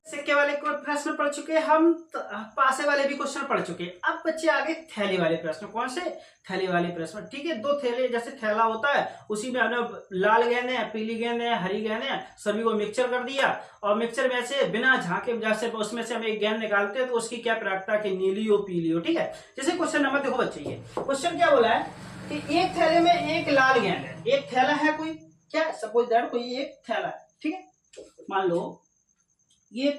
सिक्के वाले प्रश्न पढ़ चुके हम, पासे वाले भी क्वेश्चन पढ़ चुके। अब बच्चे आगे थैली वाले प्रश्न। कौन से? थैली वाले प्रश्न। ठीक है, दो थैले जैसे थैला होता है, उसी में हमने लाल गेंदे, पीली गेंदे, हरी गेंदे, सभी को मिक्सचर कर दिया और मिक्सचर में से बिना झांके जैसे उसमें से हम एक गेंद निकालते हैं तो उसकी क्या प्रायिकता कि नीली हो पीली हो। ठीक है, जैसे क्वेश्चन नंबर देखो बच्चे, ये क्वेश्चन क्या बोला है कि एक थैले में एक लाल गेंद है, एक थैला है कोई, क्या सपोज दैट कोई एक थैला है। ठीक है, मान लो ये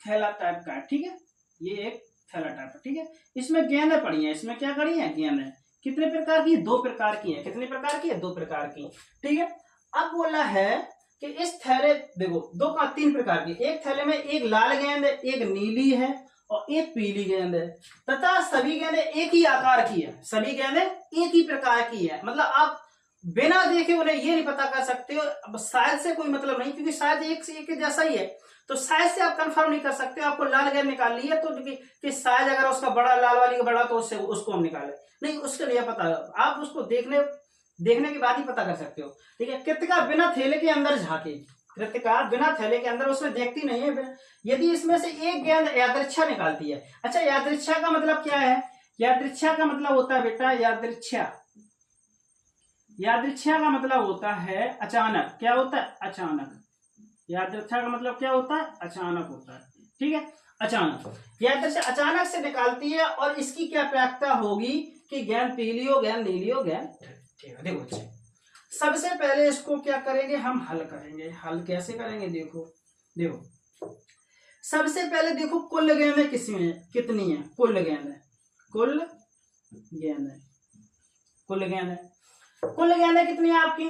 थैला टाइप का है। ठीक है, ये एक थैला टाइप है। ठीक है, इसमें गेंदें पड़ी हैं, इसमें क्या पड़ी है? गेंदें। कितने प्रकार की? दो प्रकार की है। कितने प्रकार की है? दो प्रकार की। ठीक है, अब बोला है कि इस थैले, देखो दो का तीन प्रकार की, एक थैले में एक लाल गेंद है, एक नीली है और एक पीली गेंद है, तथा सभी गेंदें एक ही आकार की है। सभी गेंदें एक ही प्रकार की है। मतलब आप बिना देखे उन्हें ये नहीं पता कर सकते हो। अब साइज से कोई मतलब नहीं, क्योंकि साइज एक से एक जैसा ही है, तो साइज से आप कंफर्म नहीं कर सकते। आपको लाल गेंद निकाल ली है तो कि साइज अगर उसका बड़ा, लाल वाली का बड़ा, तो उससे उसको हम निकाले नहीं, उसके लिए पता, आप उसको देखने के बाद ही पता कर सकते हो। ठीक है, कृतिका बिना थैले के अंदर झांके, कृतिका बिना थैले के अंदर उसमें देखती नहीं है, यदि इसमें से एक गेंद यादृच्छा निकालती है। अच्छा, यादृच्छा का मतलब क्या है? यादृच्छा का मतलब होता है बेटा, यादृच्छा का मतलब होता है अचानक। क्या होता है? अचानक। यादृच्छा का मतलब क्या होता है? अचानक होता है। ठीक है, अचानक। यादृच्छा अचानक से निकालती है और इसकी क्या प्रायिकता होगी कि गेंद पीली हो, गेंद नीली हो, गेंद। ठीक है, देखो बच्चे, सबसे पहले इसको क्या करेंगे? हम हल करेंगे। हल कैसे करेंगे? देखो सबसे पहले देखो कुल गेंदें कितनी है? कुल गेंदें कितनी है आपकी?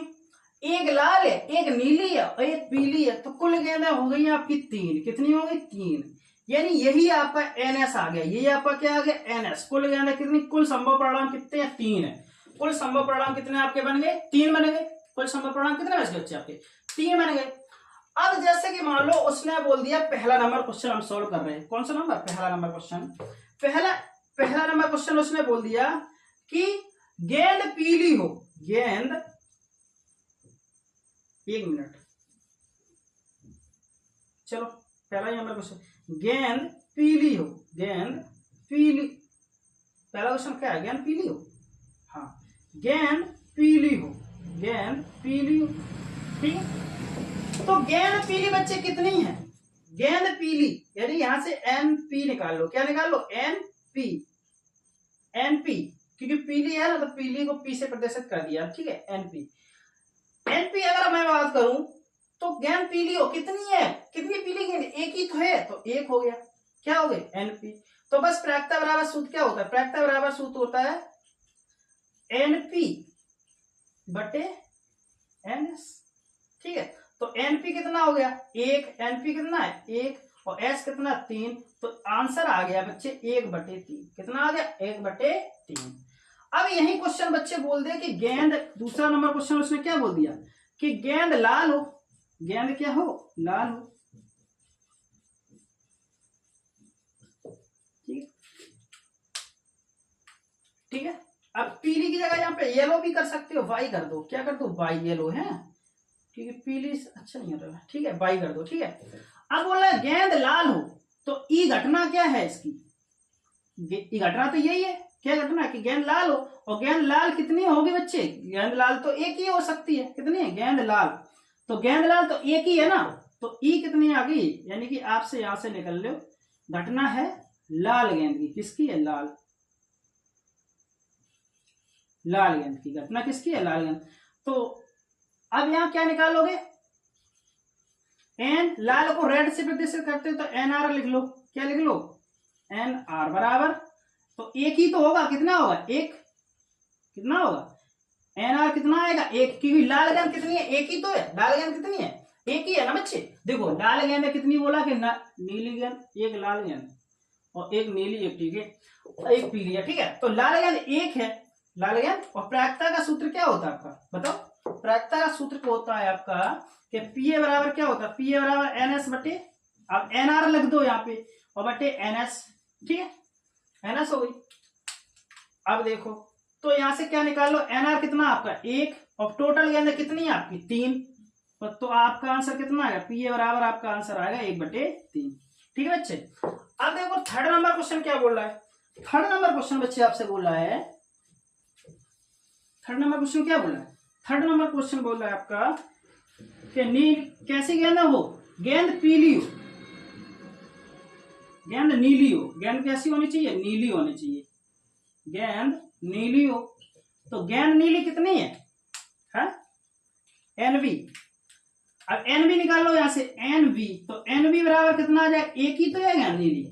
एक लाल है, एक नीली है और एक पीली है, तो कुल गेंदें हो गई आपकी तीन। कितनी हो गई? तीन। यानी यही आपका एनएस आ गया। यही आपका क्या आ गया? एनएस। कुल गेंदें कितनी? कुल संभव परिणाम कितने हैं? तीन है। कुल संभव परिणाम कितने आपके बन गए? तीन बन गए। कुल संभव परिणाम कितने बचे बच्चे आपके? तीन बन गए। अब जैसे कि मान लो उसने बोल दिया, पहला नंबर क्वेश्चन हम सोल्व कर रहे हैं। कौन सा नंबर? पहला नंबर क्वेश्चन। पहला नंबर क्वेश्चन उसने बोल दिया कि गेंद पीली हो, गेंद, एक मिनट, चलो पहला ही नंबर क्वेश्चन, गेंद पीली हो, गेंद पीली। पहला क्वेश्चन क्या है? गेंद पीली हो। हाँ, गेंद पीली हो, गेंद पीली हो। ठीक है, तो गेंद पीली बच्चे कितनी है? गेंद पीली, यानी यहां से एनपी निकाल लो। क्या निकाल लो? एनपी, क्योंकि पीली है ना, तो पीली को पी से प्रदर्शित कर दिया। ठीक है, एनपी अगर मैं बात करूं तो गेंद पीली हो, कितनी है? कितनी पीली गेंद? एक ही तो है, तो एक हो गया। क्या हो गए? एनपी। तो बस प्रायिकता बराबर सूत्र क्या होता है? प्रायिकता बराबर सूत्र होता है एनपी बटे एनएस। ठीक है, तो एनपी कितना हो गया? एक। एनपी कितना है? एक। और एस कितना? तीन। तो आंसर आ गया बच्चे 1/3। कितना आ गया? 1/3। अब यही क्वेश्चन बच्चे बोल दे कि गेंद, दूसरा नंबर क्वेश्चन उसने क्या बोल दिया कि गेंद लाल हो, गेंद क्या हो? लाल हो। ठीक है, अब पीली की जगह यहाँ पे येलो भी कर सकते हो, वाई कर दो। क्या कर दो? वाई, येलो है, क्योंकि पीली अच्छा नहीं होता। ठीक है, वाई कर दो। ठीक है, अब बोला गेंद लाल हो, तो ई घटना क्या है इसकी? ई घटना तो यही है। क्या घटना? कि गेंद लाल हो, और गेंद लाल कितनी होगी बच्चे? गेंद लाल तो एक ही हो सकती है। कितनी है? गेंद लाल, तो गेंद लाल तो एक ही है ना, तो ई कितनी आ गई? यानी कि आपसे यहां से निकल लो, घटना है लाल गेंद की। किसकी है? लाल गेंद की घटना किसकी है? लाल गेंद। तो अब यहां क्या निकालोगे? एन, लाल को रेड से प्रदर्शित करते हो तो एन आर लिख लो। क्या लिख लो? एन आर बराबर, तो एक ही तो होगा। कितना होगा? एक। कितना होगा? एन आर कितना आएगा? एक, क्योंकि लाल गेंद कितनी है? एक ही तो है। लाल गेंद कितनी है? एक ही है ना बच्चे। देखो लाल गेंद कितनी बोला कि नीली गेंद, एक लाल गेंद और एक नीली, एक ठीक है, एक पीली है। ठीक है, तो लाल गेंद एक है, लाल गेंद। और प्रायिकता का सूत्र क्या होता है आपका? बताओ, प्रायिकता का सूत्र होता है आपका कि पीए बराबर क्या होता है? पीए बराबर एनएस बटे, अब एनआर लिख दो यहाँ पे, और बटे एनएस। ठीक है, एनएस हो गई। अब देखो, तो यहां से क्या निकाल लो? एनआर कितना आपका? एक। और टोटल गेंद कितनी है आपकी? तीन। तो आपका आंसर कितना आएगा, पी ए बराबर आपका आंसर आएगा 1/3। ठीक है बच्चे। अब देखो थर्ड नंबर क्वेश्चन क्या बोल रहा है। थर्ड नंबर क्वेश्चन बच्चे आपसे बोल रहा है, थर्ड नंबर क्वेश्चन क्या बोल रहा है, थर्ड नंबर क्वेश्चन बोल रहा है आपका कि नील कैसी गेंद हो, गेंद पीली हो, गेंद नीली हो। गेंद कैसी होनी चाहिए, नीली होनी चाहिए, गेंद नीली हो। तो गेंद नीली कितनी है, एनवी। अब एनवी निकाल लो यहां से, एनवी, तो एनवी बराबर कितना आ जाए, एक ही तो है गेंद नीली,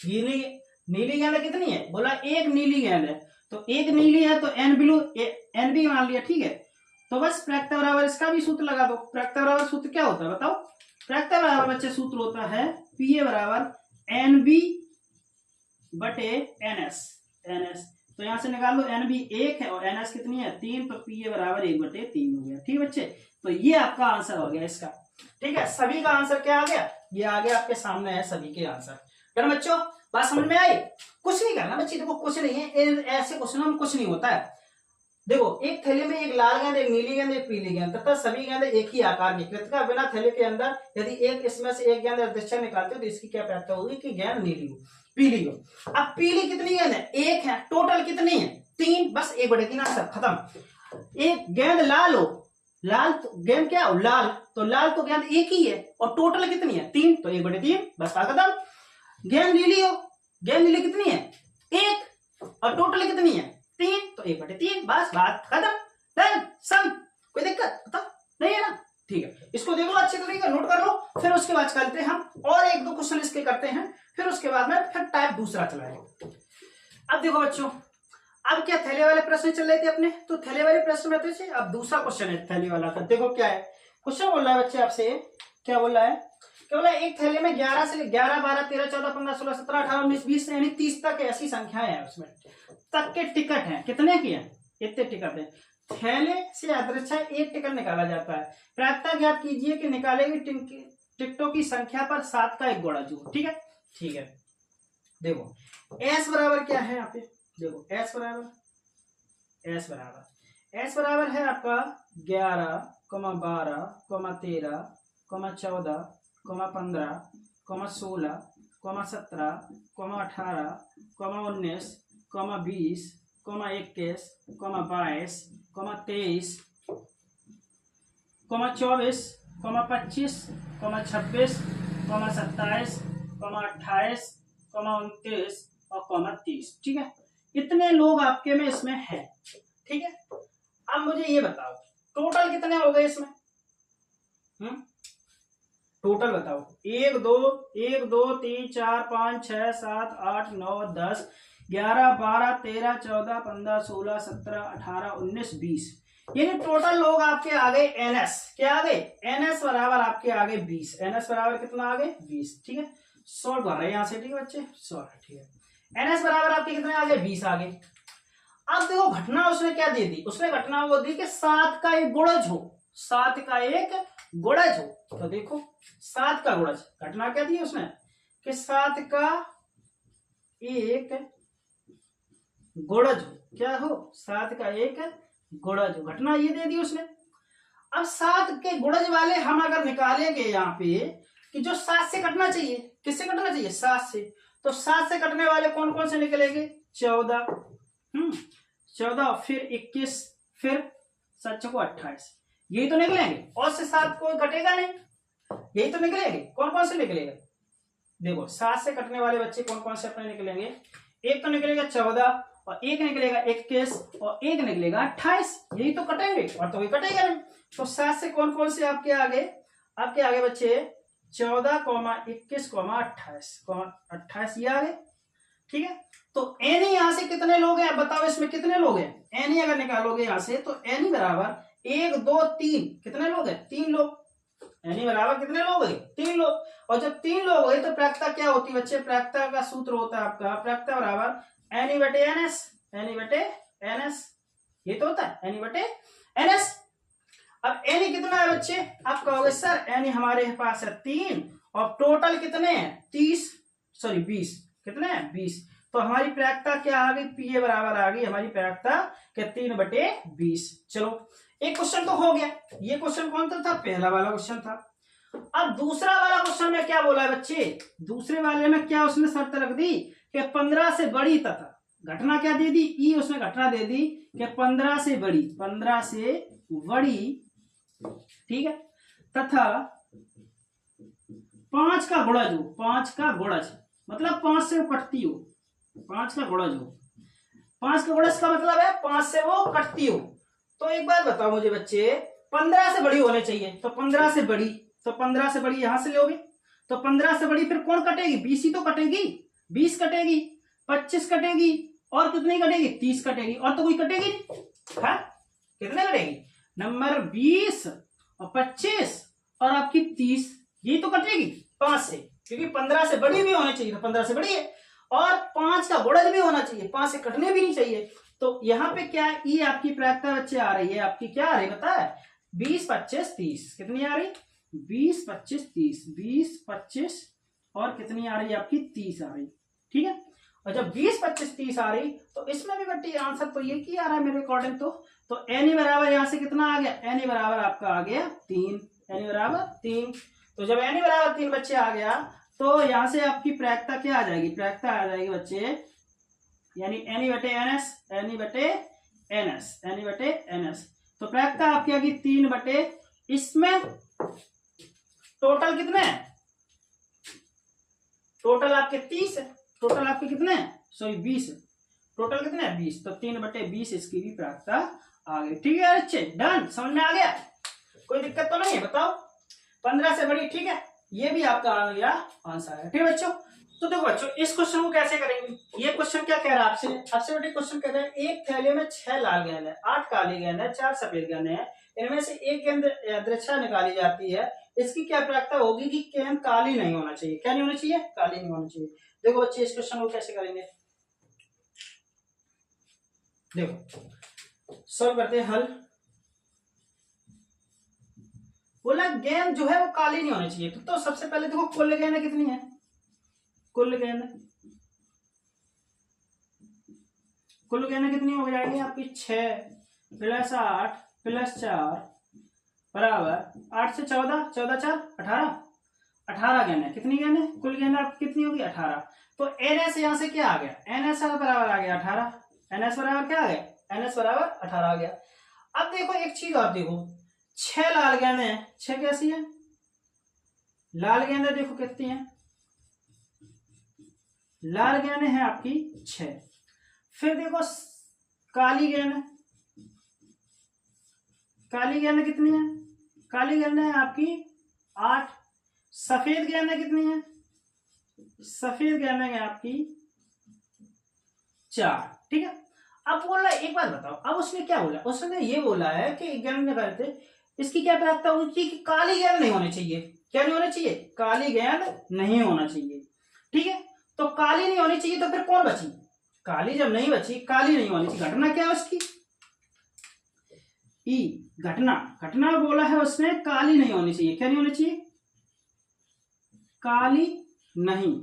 नीली नीली गेंद कितनी है, बोला एक नीली गेंद है, तो एक नीली है तो एन ब्लू एनबी मान लिया। ठीक है, तो बस प्रत्यय बराबर इसका भी सूत्र लगा दो। प्रत्यय बराबर सूत्र क्या होता है बताओ, प्रत्यय बराबर बच्चे सूत्र होता है पी ए बराबर एन बी बटे एन एस, एन एस। तो यहां से निकाल लो, एन बी 1 है और एन एस कितनी है 3, तो पी ए बराबर 1/3 हो गया। ठीक है बच्चे, तो ये आपका आंसर हो गया इसका। ठीक है, सभी का आंसर क्या आ गया, ये आ गया आपके सामने है सभी के आंसर। क्या बच्चों बात समझ में आई। कुछ नहीं करना बच्चे, देखो कुछ नहीं है, ऐसे क्वेश्चन में कुछ नहीं होता है। देखो एक थैले में एक लाल गेंद, एक नीली गेंद, एक पीली गेंद तथा सभी गेंदें एक ही आकार की। कृतिका बिना थैले के अंदर यदि एक इसमें से एक गेंद अदृश्य निकालते हो तो इसकी क्या प्राप्त होगी कि गेंद नीली हो, पीली हो। अब पीली कितनी गेंद है, एक है, टोटल कितनी है 3, बस 1/3 आंसर खत्म। एक गेंद लाल हो, लाल तो गेंद क्या हो लाल, तो लाल तो गेंद एक ही है और टोटल कितनी है 3, तो 1/3 बस खत्म। गेंद नीली हो, गेंद नीली कितनी है 1 और टोटल कितनी है 3, तो 1/3 बस बात खत्म। डन सम, कोई दिक्कत बताओ नहीं है ना। ठीक है, इसको देखो अच्छे तरीके नोट कर लो, फिर उसके बाद चलते हैं हम और 1-2 क्वेश्चन इसके करते हैं, फिर उसके बाद में फिर टाइप दूसरा चलाएंगे। अब देखो बच्चों, अब क्या थैले वाले प्रश्न चल रहे थे अपने, तो थैले वाले प्रश्न में थे। अब दूसरा क्वेश्चन है थैले वाला का, देखो क्या है क्वेश्चन बोल रहा है बच्चे आपसे, क्या बोल रहा है, क्या बोला एक थैले में 11 से 11, 12, 13, 14, 15, 16, 17, 18, 19, 20 यानी 30 तक ऐसी संख्याएं हैं उसमें तक के टिकट हैं। कितने की हैं, इतने टिकट हैं। थैले से अदृश्य एक टिकट निकाला जाता है। प्रायिकता ज्ञात कीजिए कि निकाले गए टिकटों की संख्या पर 7 का एक गुणा जो। ठीक है, ठीक है, देखो एस बराबर क्या है यहाँ पे, देखो एस बराबर है आपका 11, 12, 13, 14, 15, 16, 17, 18, 19, 20, 21, 22, 23, 24, 25, 26, 27, 28, 29 और 30। ठीक है, इतने लोग आपके में इसमें हैं। ठीक है, अब मुझे ये बताओ टोटल कितने हो गए इसमें, टोटल बताओ 1 2 3 4 5 6 7 8 9 10 11 12 13 14 15 16 17 18 19 20, यानी टोटल लोग आपके आ गए एनएस, क्या आ गए एनएस बराबर आपके आ गए 20। एनएस बराबर कितना आ गए 20। ठीक है, 100 कर रहे हैं यहां से। ठीक है बच्चे 100, ठीक है, एनएस बराबर आपके कितने आ गए 20 आ गए। अब देखो घटना उसने क्या दे दी, उसने घटना वो दी कि 7 का एक गुणज हो, 7 का एक गुणज हो। तो देखो 7 का गुणज, घटना क्या दी उसने कि 7 का एक गुणज हो, क्या हो 7 का एक गुणज हो, घटना ये दे दी उसने। अब 7 के गुणज वाले हम अगर निकालेंगे यहाँ पे कि जो 7 से कटना चाहिए, किससे कटना चाहिए 7 से, तो 7 से कटने वाले कौन कौन से निकलेंगे 14, 14, फिर 21, फिर 7 को 28, यही तो निकलेंगे। और से 7 को कटेगा नहीं, यही तो निकलेंगे। कौन कौन से निकलेगा, देखो 7 से कटने वाले बच्चे कौन कौन से अपने निकलेंगे, एक तो निकलेगा 14 और एक निकलेगा 21 और एक निकलेगा 28, यही तो कटेंगे और तो कोई कटेगा नहीं। तो 7 से कौन कौन से आपके आगे बच्चे 14, 21, 28 ये आगे। ठीक है, तो एनी यहां से कितने लोग हैं बताओ, इसमें कितने लोग हैं, एनी अगर निकालोगे यहां से तो एनी बराबर 1 2 3, कितने लोग हैं 3 लोग। एनी बराबर कितने लोग हैं 3 लोग। और जब 3 लोग हुए तो प्रायिकता क्या होती है बच्चे, प्रायिकता का सूत्र होता है आपका प्रायिकता बराबर एनी बटे एनएस, एनी बटे एनएस, ये तो होता है एनी बटे एनएस। अब एनी कितना है बच्चे, आप कहोगे सर एनी हमारे पास है 3 और टोटल कितने हैं 20, कितने हैं 20, तो हमारी प्रायिकता क्या आ गई पी ए बराबर आ गई हमारी प्रायिकता के 3/20। चलो एक क्वेश्चन तो हो गया। ये क्वेश्चन कौन सा था? पहला वाला क्वेश्चन था। अब दूसरा वाला क्वेश्चन में क्या बोला है बच्चे? दूसरे वाले में क्या उसने शर्त रख दी कि 15 से बड़ी तथा घटना क्या दे दी? ई उसने घटना दे दी कि 15 से बड़ी, 15 से बड़ी, ठीक है, तथा 5 का गुणज हो, 5 का गुणज मतलब 5 से वो कटती हो, 5 का गुणज हो। 5 का गुणज का मतलब है 5 से वो कटती हो। तो एक बात बताओ मुझे बच्चे, 15 से बड़ी होने चाहिए, तो 15 से बड़ी, तो 15 से बड़ी यहां से लोगे, तो 15 से बड़ी फिर कौन कटेगी? 20 ही तो कटेगी, 20 कटेगी, 25 कटेगी, और कितनी कटेगी? 30 कटेगी, और तो कोई कटेगी नहीं। हाँ, कितने कटेगी? नंबर 20 और 25 और आपकी 30, ये तो कटेगी 5 से, क्योंकि 15 से बड़ी भी होनी चाहिए, तो 15 से बड़ी है, और 5 का गुणज भी होना चाहिए, 5 से कटने भी नहीं चाहिए। तो यहाँ पे क्या है? ये आपकी प्रायिकता बच्चे आ रही है, आपकी क्या आ रही पता है? 20, 25, 30, कितनी आ रही? 20, 25, 30, 20, 25 और कितनी आ रही है आपकी? 30 आ रही, ठीक है। और जब 20, 25, 30 आ रही, तो इसमें भी बट्टी आंसर तो ये की आ रहा है मेरे अकॉर्डिंग। तो एन बराबर यहां से कितना आ गया? एन बराबर आपका आ गया 3, एन बराबर 3। तो जब एन बराबर 3 बच्चे आ गया, तो यहां से आपकी प्रायिकता क्या आ जाएगी? प्रायिकता आ जाएगी बच्चे, यानी एन बटे एन एस, एन बटे एन एस, एन बटे एन एस। तो प्रायिकता आपकी आ गई 3 बटे, इसमें टोटल कितने हैं? टोटल आपके 30 है, टोटल आपके कितने हैं? सॉरी 20 है, टोटल कितने हैं? 20। तो 3 बटे 20 इसकी भी प्रायिकता आ गई। ठीक है बच्चे, डन, समझ में आ गया? कोई दिक्कत तो नहीं है? बताओ। 15 से बड़ी, ठीक है, ये भी आपका आ गया आंसर है। ठीक है बच्चों, तो देखो बच्चों इस क्वेश्चन को कैसे करेंगे? ये क्वेश्चन क्या कह रहा है आपसे? आपसे बड़े क्वेश्चन कह रहे हैं एक थैले में 6 लाल गेंद है, 8 काली गेंद है, 4 सफेद गेंद है, इनमें से एक गेंद यादृच्छा निकाली जाती है, इसकी क्या प्रायिकता होगी कि गेंद काली नहीं होना चाहिए? क्या नहीं होना चाहिए? काली नहीं होनी चाहिए। देखो बच्चे इस क्वेश्चन को कैसे करेंगे, देखो सॉल्व करते हैं। हल बोला गेंद जो है वो काली नहीं होनी चाहिए, तो सबसे पहले देखो कुल गेंद कितनी है? कुल गेंद कितनी हो जाएगी आपकी? 6 + 8 + 4 बराबर 8 से 14, 14 4 18, 18 गेंद है। कितनी गेंद है? कुल गेंद आपकी कितनी होगी? 18। तो एन एस यहां से क्या आ गया? एन एस बराबर आ गया 18, एन एस बराबर क्या आ गया? एन एस बराबर 18 आ गया। अब देखो एक चीज और देखो, 6 लाल गेंद है, 6 कैसी है? लाल गेंद देखो कितनी है? लाल गेंद है आपकी 6। फिर देखो काली गेंद है, काली गेंद कितनी है? काली गेंद है आपकी 8। सफेद गेंद कितनी है? सफेद गेंद है आपकी 4। ठीक है। अब बोल रहा है, एक बात बताओ, अब उसने क्या बोला? उसने ये बोला है कि गेंद करते इसकी क्या प्रायिकता होगी कि काली गेंद नहीं होनी चाहिए। क्या नहीं होना चाहिए? काली गेंद नहीं होना चाहिए। ठीक है, तो काली नहीं होनी चाहिए, तो फिर कौन बची? काली जब नहीं बची, काली नहीं होनी चाहिए, घटना क्या है उसकी? ई घटना, घटना बोला है उसने काली नहीं होनी चाहिए। क्या नहीं होनी चाहिए? काली नहीं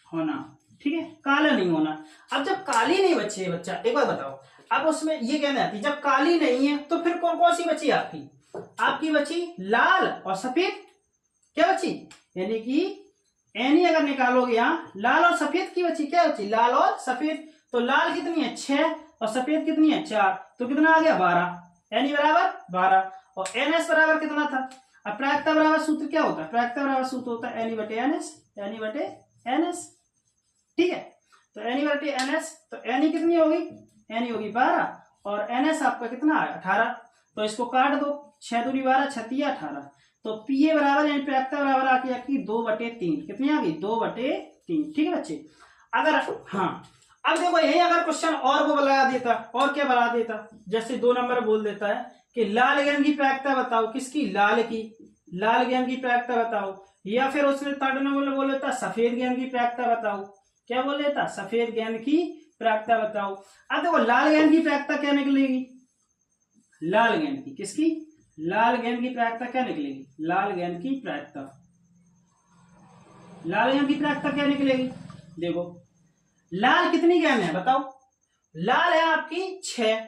होना। ठीक है, काला नहीं होना। अब जब काली नहीं बची है बच्चा, एक बार बताओ, अब उसमें ये कहना आती जब काली नहीं है तो फिर कौन कौन सी बची आपकी? आपकी बची लाल और सफेद। क्या बची? यानी कि एनी अगर निकालोगे यहाँ, लाल और सफेद की बची। क्या बची? लाल और सफेद। तो लाल कितनी है? 6 और सफेद कितनी है? 4। तो कितना आ गया? 12। एनी बराबर 12 और एन एस बराबर कितना था? अब प्रायिकता बराबर सूत्र क्या होता है? प्रायिकता बराबर सूत्र होता है एनी बटे एन एस, एनी बटे एन एस। ठीक है, तो एनी बटे एन एस, तो एनी कितनी होगी? एनी होगी 12 और एन एस आपका कितना है? 18। तो इसको काट दो, 6 दूनी 12, 6 18। तो पी ए बराबर यानी प्रायिकता बराबर आके आपकी 2/3। कितनी आ गई? 2/3। ठीक है बच्चे। अगर हाँ, अब देखो यही अगर क्वेश्चन और वो बना देता, और क्या बना देता, जैसे 2 नंबर बोल देता है कि लाल गेंद की प्रायिकता बताओ। किसकी? लाल की। लाल गेंद की प्रायिकता बताओ। या फिर उसने 3rd नंबर बोल देता सफेद गेंद की प्रायिकता बताओ। क्या बोल देता? सफेद गेंद की प्रायिकता बताओ। अब देखो लाल गेंद की प्रायिकता क्या निकलेगी? लाल गेंद की, किसकी? लाल गेंद की प्रायिकता क्या निकलेगी? लाल गेंद की प्रायिकता, लाल गेंद की प्रायिकता क्या निकलेगी? देखो लाल कितनी गेंद है बताओ? लाल है आपकी 6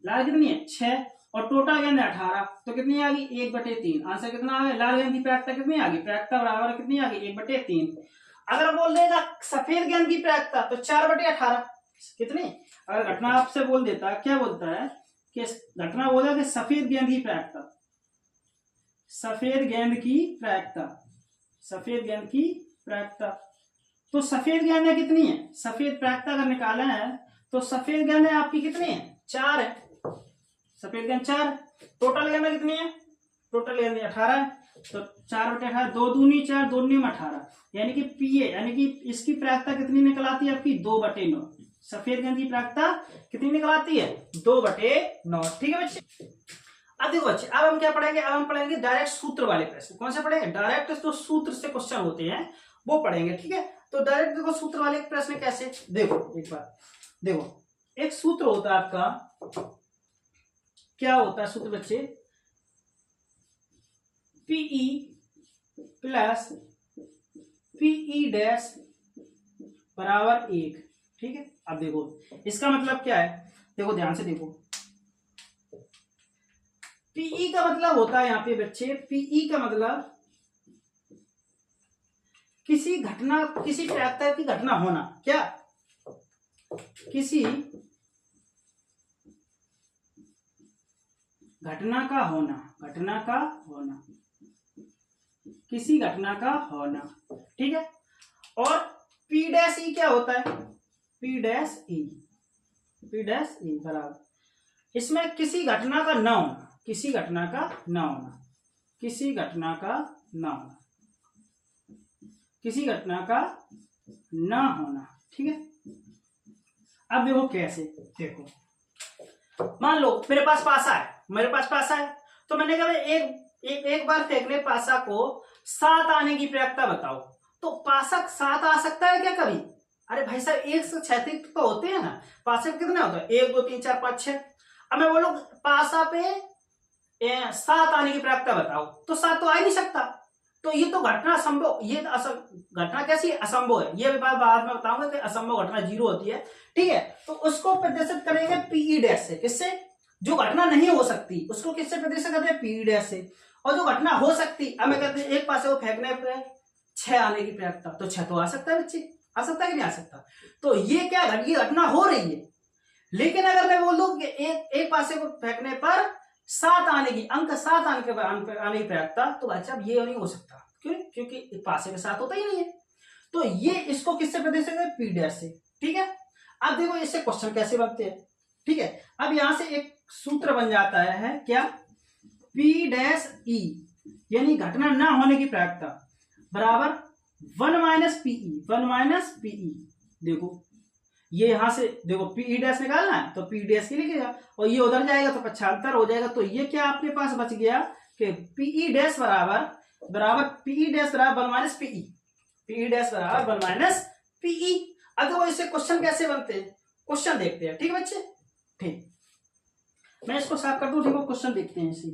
लाल कितनी है 6 और टोटल गेंद 18, तो कितनी आ गई 1/3। आंसर कितना आ गया, लाल गेंद की प्रायिकता कितनी आ गई, प्रायिकता बराबर कितनी आ गई 1/3। अगर बोल देगा सफेद गेंद की प्रायिकता तो 4/18 कितनी। अगर घटना आपसे बोल देता क्या बोलता है कि घटना बोला कि सफेद गेंद की प्रायिकता, सफेद गेंद की प्रायिकता, सफेद गेंद की प्रायिकता, तो सफेद गेंद कितनी है, सफेद प्रायिकता अगर निकाला है तो सफेद गेंद आपकी कितनी है 4 है, सफेद गेंद 4। टोटल गेंद कितनी है, टोटल गेंद 18 है, तो 4/18, 2 दूनी 4, 2 दूनी 18, यानी कि पीए यानी कि इसकी प्रायिकता कितनी निकल आती है आपकी 2/9। सफेद गेंद की प्रायिकता कितनी निकल आती है 2/9। ठीक है बच्चे। अब देखो बच्चे, अब हम क्या पढ़ेंगे, अब हम पढ़ेंगे डायरेक्ट सूत्र वाले प्रश्न। कौन से पढ़ेंगे, डायरेक्ट जो सूत्र से क्वेश्चन होते हैं वो पढ़ेंगे। ठीक है, तो डायरेक्ट देखो सूत्र वाले प्रश्न कैसे, देखो एक बार देखो, एक सूत्र होता है आपका, क्या होता है सूत्र बच्चे, पीई प्लस पीई डैश बराबर 1। ठीक है, अब देखो इसका मतलब क्या है, देखो ध्यान से देखो, पीई का मतलब होता है यहाँ पे बच्चे, पीई का मतलब किसी घटना, किसी प्रायिकता की घटना होना, क्या, किसी घटना का होना, घटना का होना, किसी घटना का होना। ठीक है, और पी डैश ई क्या होता है, P dash E, P dash ई बराबर, इसमें किसी घटना का न होना, किसी घटना का न होना, किसी घटना का न होना, किसी घटना का न होना। ठीक है, अब देखो कैसे, देखो मान लो मेरे पास पासा है, मेरे पास पासा है, तो मैंने कहा एक बार फेंकने पासा को 7 आने की प्रायिकता बताओ, तो पासा 7 आ सकता है क्या कभी, अरे भाई साहब 1 से 6 तो होते हैं ना, पासे में कितने होता है 1 2 3 4 5 6। अब मैं बोलूं पासा पे 7 आने की प्रायिकता बताओ, तो 7 तो आ ही नहीं सकता, तो ये तो घटना असंभव, ये घटना कैसी असंभव है, ये बात बाद में बताऊंगा कि असंभव घटना 0 होती है। ठीक है, तो उसको प्रदर्शित करेंगे पीई डैश से, किससे, जो घटना नहीं हो सकती उसको किससे प्रदर्शित करते हैं पीई डैश से, और जो घटना हो सकती, अब मैं कहते हैं एक पासे को फेंकने पे 6 आने की प्रायिकता, तो 6 तो आ सकता है बच्चे, आ सकता है कि नहीं आ सकता, तो ये क्या ये घटना हो रही है। लेकिन अगर मैं बोल दूं कि एक पासे को फेंकने पर 7 आने की, अंक 7 आने की प्रायिकता, तो अच्छा ये नहीं हो सकता, क्यों, क्योंकि पासे में 7 होता ही नहीं है, तो ये इसको किससे प्रदर्शित करें पी डैश से। ठीक है, अब देखो इससे क्वेश्चन कैसे बनते हैं। ठीक है, अब यहां से एक सूत्र बन जाता है क्या, पी डैश ई यानी घटना ना होने की प्रायिकता बराबर 1 - पीई, 1 - पीई। देखो ये यहां से देखो पीई डैश निकालना है तो पी डैश की लिखेगा, और ये उधर जाएगा तो 75 हो जाएगा, तो ये क्या आपके पास बच गया कि पीई डैश बराबर पीई डैश बराबर 1 - पीई, पीई डैश बराबर 1 - पीई। अब देखो इससे क्वेश्चन कैसे बनते हैं, क्वेश्चन देखते हैं। ठीक है बच्चे, ठीक, मैं इसको साफ कर दूं, देखो क्वेश्चन देखते हैं इसी।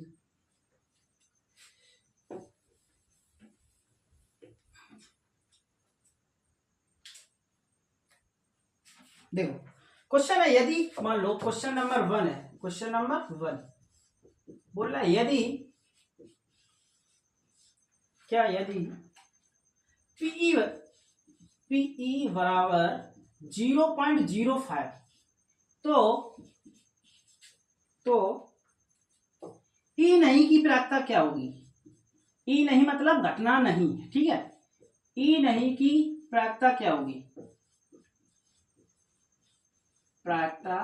देखो क्वेश्चन है, यदि मान लो क्वेश्चन नंबर 1 है, क्वेश्चन नंबर 1 बोल रहा है यदि क्या, यदि पीई बराबर 0.05, तो ई नहीं की प्रायिकता क्या होगी, ई नहीं मतलब घटना नहीं, ठीक है, ई नहीं की प्रायिकता क्या होगी, प्रायिकता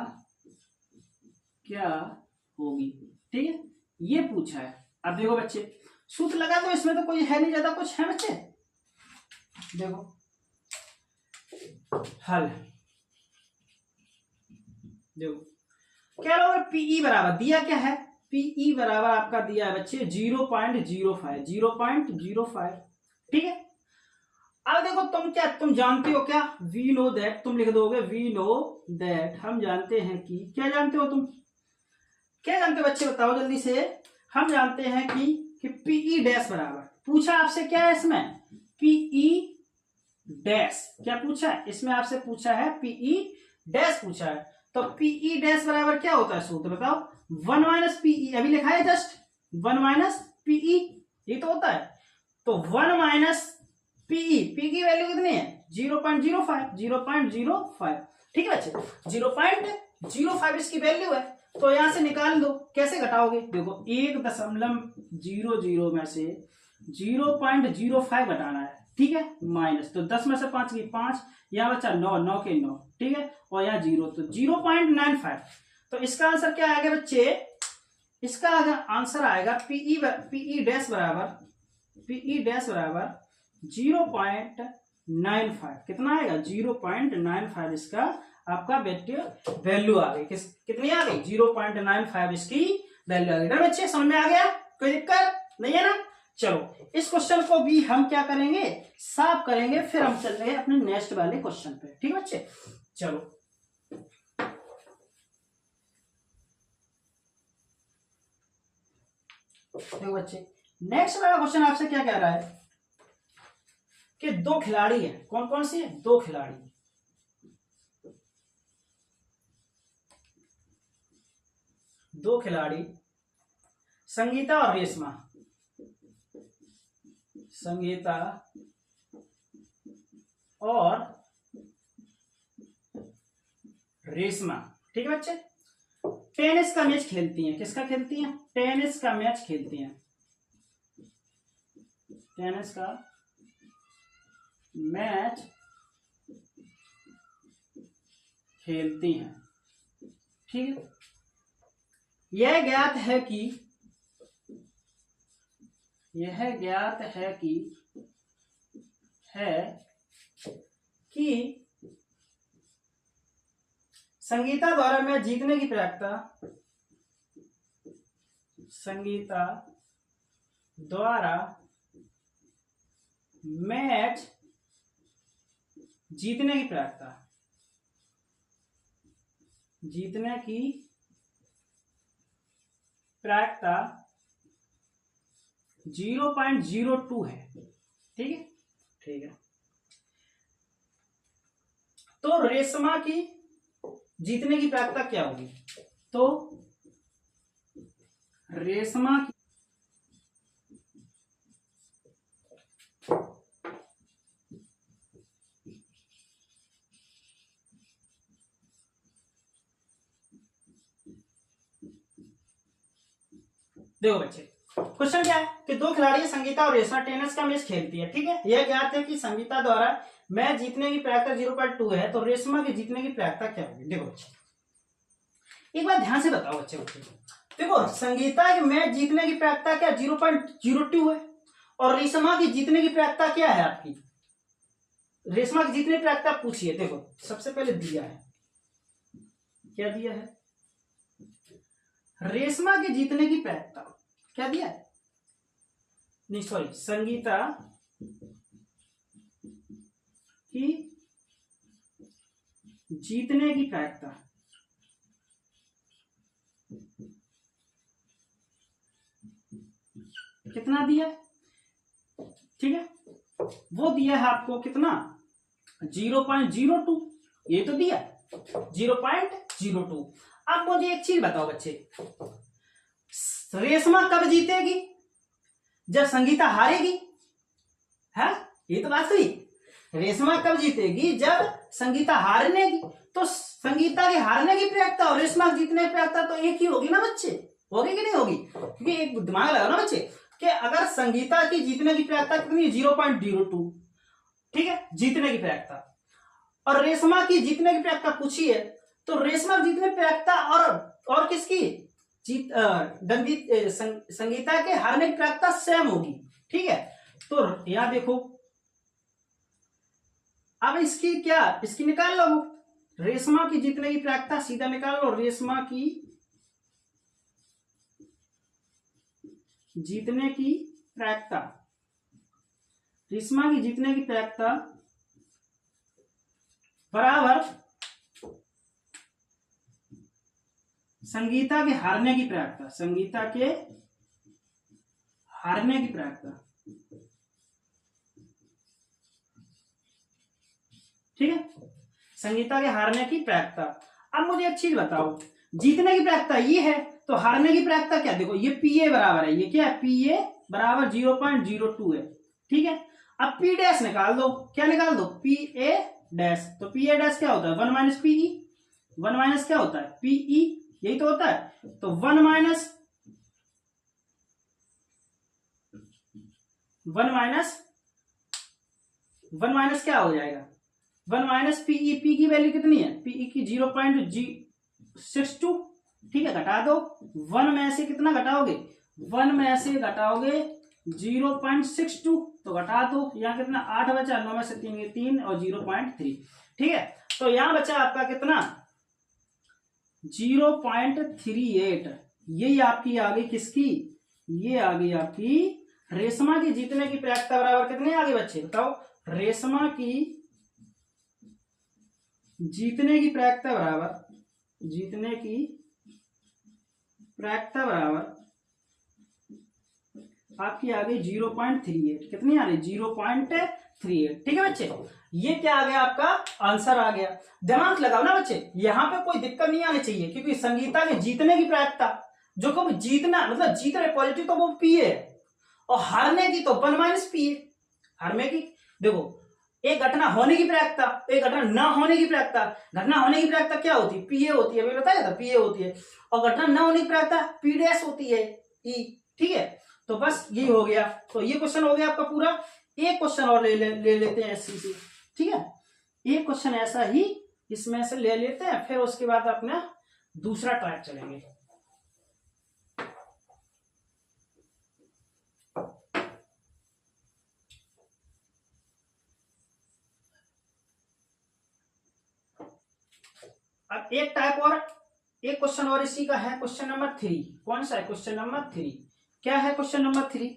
क्या होगी। ठीक है, ये पूछा है। अब देखो बच्चे सूत्र लगा दो, इसमें तो कोई है नहीं, ज्यादा कुछ है बच्चे। देखो हल, देखो क्या लोग पीई बराबर दिया क्या है, पीई बराबर आपका दिया है बच्चे 0.05, 0.05। ठीक है, अब देखो तुम जानते हो क्या, वी नो दैट, तुम लिख दोगे वी नो दैट, हम जानते हैं कि, क्या जानते हो तुम, क्या जानते हो बच्चे बताओ जल्दी से। हम जानते हैं कि पीई डैश बराबर, पूछा आपसे क्या है इसमें, पीई डैश, क्या पूछा है इसमें आपसे, पूछा है पीई डैश पूछा है, तो पीई डैश बराबर क्या होता है सूत्र बताओ, 1 माइनस पीई, अभी लिखा है जस्ट 1 माइनस पीई, ये तो होता है। तो 1 माइनस पीई, पी की वैल्यू कितनी है 0.05, 0.05, ठीक है बच्चे 0.05 इसकी वैल्यू है। तो यहां से निकाल दो, कैसे घटाओगे, देखो 1.00 में से 0.05 घटाना है, ठीक है, माइनस, तो 10 में से 5 की 5, यहाँ बचा 9, 9 के 9, ठीक है, और यहाँ 0, तो 0.95। तो इसका आंसर क्या आएगा बच्चे, इसका आंसर आएगा पीई डैश बराबर 0.95, कितना आएगा 0.95, इसका आपका वैल्यू आ गई, कितनी आ गई 0.95 इसकी वैल्यू आ गई। बच्चे समझ में आ गया, कोई दिक्कत नहीं है ना। चलो इस क्वेश्चन को भी हम क्या करेंगे, साफ करेंगे, फिर हम चल रहे हैं अपने नेक्स्ट वाले क्वेश्चन पे, ठीक है बच्चे। चलो देखो बच्चे, नेक्स्ट वाला क्वेश्चन आपसे क्या कह रहा है कि दो खिलाड़ी हैं, कौन कौन से, दो खिलाड़ी, संगीता और रेशमा, संगीता और रेशमा, ठीक है बच्चे, टेनिस का मैच खेलती हैं, किसका खेलती हैं, टेनिस का मैच खेलती हैं, टेनिस का मैच खेलती हैं, ठीक है। यह ज्ञात है कि संगीता द्वारा मैच जीतने की प्राप्यता, संगीता द्वारा मैच जीतने की प्राप्यता, 0.02 है, ठीक है, ठीक है। तो रेशमा की जीतने की प्राप्यता क्या होगी, तो रेशमा की देखो बच्चे, क्वेश्चन क्या है कि दो खिलाड़ी संगीता और रेशमा टेनिस का मैच खेलती है, ठीक है। यह ज्ञात है कि संगीता द्वारा मैच जीतने की प्राप्यता 0.2 है, तो रेशमा की जीतने की प्राप्यता क्या होगी। देखो बच्चे एक बात ध्यान से बताओ बच्चे, देखो संगीता की मैच जीतने की प्राप्यता क्या 0.02 है, और रेशमा की जीतने की प्राप्यता क्या है आपकी, रेशमा की जीतने की प्राप्यता पूछिए। देखो सबसे पहले दिया है, क्या दिया है, रेशमा की जीतने की प्राप्यता क्या दिया है, नहीं सॉरी, संगीता की जीतने की प्राप्यता, कितना दिया है, ठीक है, वो दिया है आपको कितना 0.02, ये तो दिया 0.02। अब मुझे एक चीज बताओ बच्चे, रेशमा कब जीतेगी, जब संगीता हारेगी, है ये तो बात हुई। रेशमा कब जीतेगी, जब संगीता हारने की, तो संगीता के हारने की प्राप्यता और रेशमा जीतने की प्राप्यता तो एक ही होगी ना बच्चे, होगी कि नहीं होगी, क्योंकि एक दिमाग लगाओ ना बच्चे कि अगर संगीता की जीतने की प्राप्यता कितनी 0.02, ठीक है, जीतने की प्राप्यता, और रेशमा की जीतने की प्राप्यता पूछी है, तो रेशमा की जीतने की प्राप्यता और किसकी संगीता के हारने की प्राप्यता सेम होगी, ठीक है। तो यहां देखो, अब इसकी निकाल लो, रेशमा की जीतने की प्राप्यता सीधा निकाल लो, रेशमा की जीतने की प्राप्यता, रेशमा की जीतने की प्राप्यता बराबर संगीता के हारने की प्राप्यता, संगीता के हारने की प्राप्यता, ठीक है, संगीता के हारने की प्राप्यता। अब मुझे एक चीज बताओ, जीतने की प्रायिकता ये है तो हारने की प्रायिकता क्या, देखो ये पी ए बराबर है, ये क्या है, पी ए बराबर 0.02 है, ठीक है। अब पी डैश निकाल दो, क्या निकाल दो, पी ए डैश, तो पी ए डैश क्या होता है, 1 माइनस पीई, 1 माइनस क्या होता है, पीई, यही तो होता है। तो 1 माइनस क्या हो जाएगा, 1 माइनस पीई, पी की वैल्यू कितनी है, पीई की 0.62, ठीक है, घटा दो, 1 में से कितना घटाओगे, 1 में से घटाओगे 0.62, तो घटा दो, यहाँ कितना 8 बचा, 9 में से 3 ये 3 और 0.3, ठीक है। तो यहाँ बचा आपका कितना 0.38, यही आपकी आ गई किसकी, ये आ गई आपकी रेशमा की जीतने की प्रायिकता बराबर कितने आगे बच्चे बताओ, रेशमा की जीतने की प्रायिकता बराबर, जीतने की प्रायिकता बराबर आपकी आ गई 0.38, कितनी आ गई 0.38, ठीक है बच्चे। ये क्या आ गया, आपका आंसर आ गया। दिमाग लगाओ ना बच्चे, यहां पे कोई दिक्कत नहीं आनी चाहिए, क्योंकि संगीता के जीतने की प्रायिकता, जो को जीतना मतलब जीत रहे पॉजिटिव तो वो पी है, और हारने की तो 1 माइनस पी है। हारने की देखो, एक घटना होने की प्रायिकता, एक घटना ना होने की प्रायिकता, घटना होने की प्रायिकता क्या होती है, पीए होती है, मैंने बताया था पीए होती है, और घटना ना होने की प्रायिकता पी डैश होती है, ई, ठीक है। तो बस ये हो गया, तो ये क्वेश्चन हो गया आपका पूरा। एक क्वेश्चन और ले लेते हैं एससी से, ठीक है, एक क्वेश्चन ऐसा ही इसमें से ले लेते हैं, फिर उसके बाद अपना दूसरा ट्रैक चलेंगे। अब एक टाइप और, एक क्वेश्चन और इसी का है, क्वेश्चन नंबर 3। कौन सा है, क्वेश्चन नंबर 3, क्या है क्वेश्चन नंबर 3,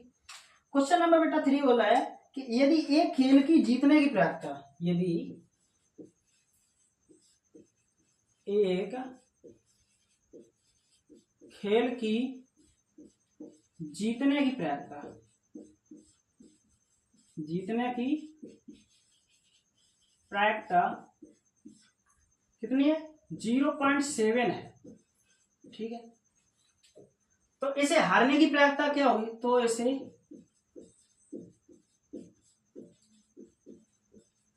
क्वेश्चन नंबर बेटा 3 बोला है कि यदि एक खेल की जीतने की प्रायिकता, यदि एक खेल की जीतने की प्रायिकता, जीतने की प्रायिकता कितनी है, 0.7 है, ठीक है। तो इसे हारने की प्रायिकता क्या होगी, तो इसे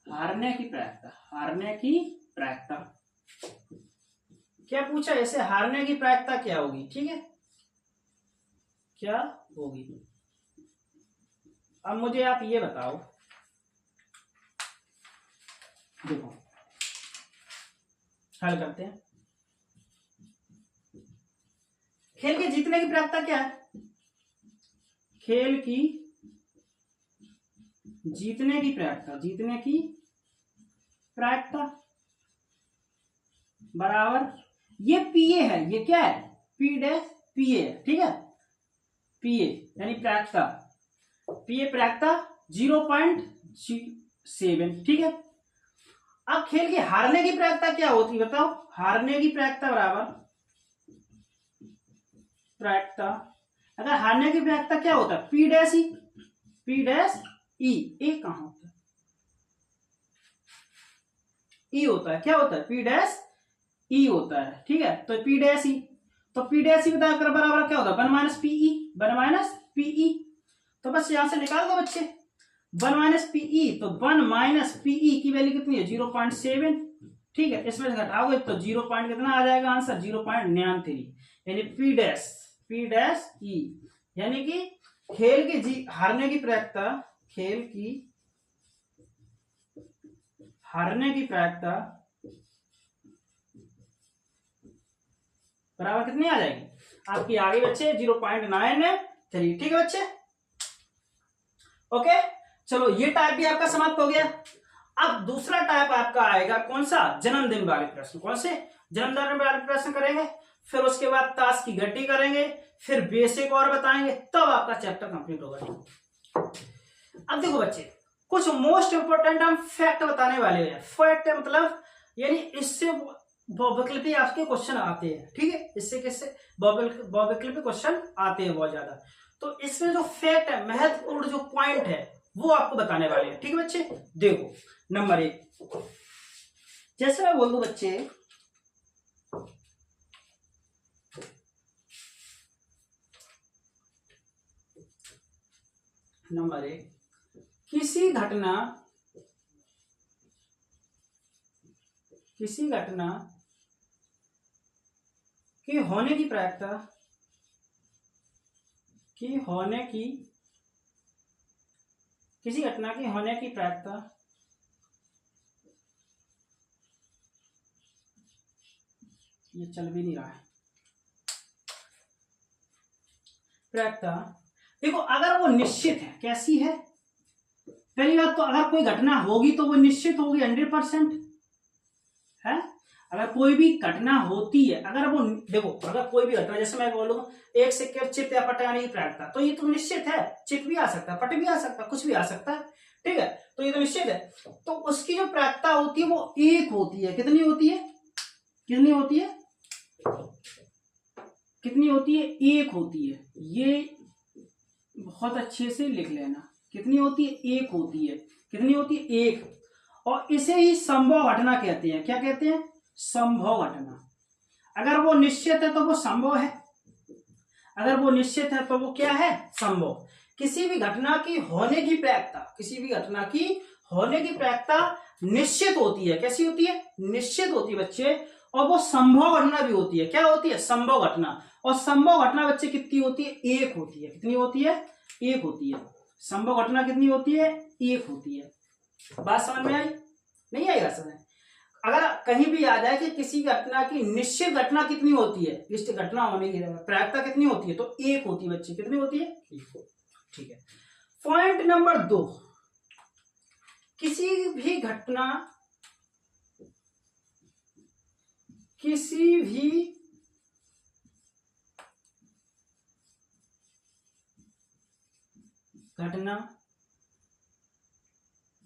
हारने की प्रायिकता, हारने की प्रायिकता क्या पूछा, इसे हारने की प्रायिकता क्या होगी, ठीक है, क्या होगी। अब मुझे आप ये बताओ, देखो हल करते हैं। खेल के जीतने की प्रायिकता क्या है, खेल की जीतने की प्रायिकता, जीतने की प्रायिकता बराबर, ये पीए है, ये क्या है, पी डैश पीए, ठीक है, पीए यानी प्रायिकता, पीए प्रायिकता 0.7, ठीक है। अब खेल की हारने की प्रायिकता क्या होती है बताओ, हारने की प्रायिकता बराबर प्रायिकता, अगर हारने की प्रायिकता क्या होता है, P dash E, P dash E, A कहां होता है, ई होता है, क्या होता है, पी डैश ई होता है, ठीक है। तो पी डैश ई, तो पी डैश ई बताकर बराबर क्या होता है, 1 माइनस पीई, 1 माइनस पीई, तो बस यहां से निकाल दो बच्चे, 1 माइनस पीई, तो 1 माइनस पीई की वैल्यू कितनी है, 0.7, ठीक है। इसमें से घटाओगे तो 0 पॉइंट कितना आ जाएगा आंसर, 0.93, यानी पी डैश ई, यानी कि खेल की हारने की प्रायिकता, खेल की हारने की प्रायिकता बराबर कितनी आ जाएगी आपकी, आगे बच्चे 0.93, ठीक है बच्चे, ओके। चलो ये टाइप भी आपका समाप्त हो गया। अब दूसरा टाइप आपका आएगा कौन सा, जन्मदिन वाले प्रश्न, कौन से, जन्मदिन वाले प्रश्न करेंगे, फिर उसके बाद ताश की गड्डी करेंगे, फिर बेसिक और बताएंगे, तब आपका चैप्टर कंप्लीट होगा। अब देखो बच्चे, कुछ मोस्ट इंपोर्टेंट हम फैक्ट बताने वाले हैं। फैक्ट मतलब यानी इससे बहुविकल्पी आपके क्वेश्चन आते हैं, ठीक है, इससे किससे बहुविकल्पी क्वेश्चन आते हैं बहुत ज्यादा। तो इसमें जो फैक्ट है, महत्वपूर्ण जो पॉइंट है, वो आपको बताने वाले हैं, ठीक है बच्चे। देखो नंबर 1, जैसे मैं बोल दूं बच्चे, नंबर 1, किसी घटना के होने की प्रायिकता किसी घटना के होने की प्रायिकता ये चल भी नहीं रहा है। प्रायिकता देखो, अगर वो निश्चित है, कैसी है? पहली बात तो अगर कोई घटना होगी तो वो निश्चित होगी 100% है। अगर कोई भी घटना होती है, अगर वो देखो, अगर कोई भी घटना, जैसे मैं बोलूं एक सेकंड चित या पट आने की प्रायिकता, तो ये तो निश्चित है, चित भी आ सकता है, पट भी आ सकता है, कुछ भी आ सकता है, ठीक है, तो ये तो निश्चित है। तो उसकी जो प्रायिकता होती है वो 1 होती है। कितनी होती है? 1 होती है। ये बहुत अच्छे से लिख लेना, कितनी होती है? 1 होती है। कितनी होती है? 1। और इसे ही संभव घटना कहते हैं। क्या कहते हैं? संभव घटना। अगर वो निश्चित है तो वो संभव है, अगर वो निश्चित है तो वो क्या है? संभव। किसी भी घटना की होने की प्रायिकता निश्चित होती है। कैसी होती है? निश्चित होती है बच्चे। और वो संभव घटना भी होती है। क्या होती है? संभव घटना। और संभव घटना बच्चे कितनी होती है? 1 होती है। कितनी होती है? 1 होती है। संभव घटना कितनी होती है? 1 होती है। बात समझ में आई? नहीं आएगा समझ? अगर कहीं भी आ जाए कि किसी घटना की निश्चित घटना कितनी होती है, निश्चित घटना होने की प्रायिकता कितनी होती है, तो 1 होती है बच्चे। कितनी होती है? 1। ठीक है। पॉइंट नंबर 2, किसी भी घटना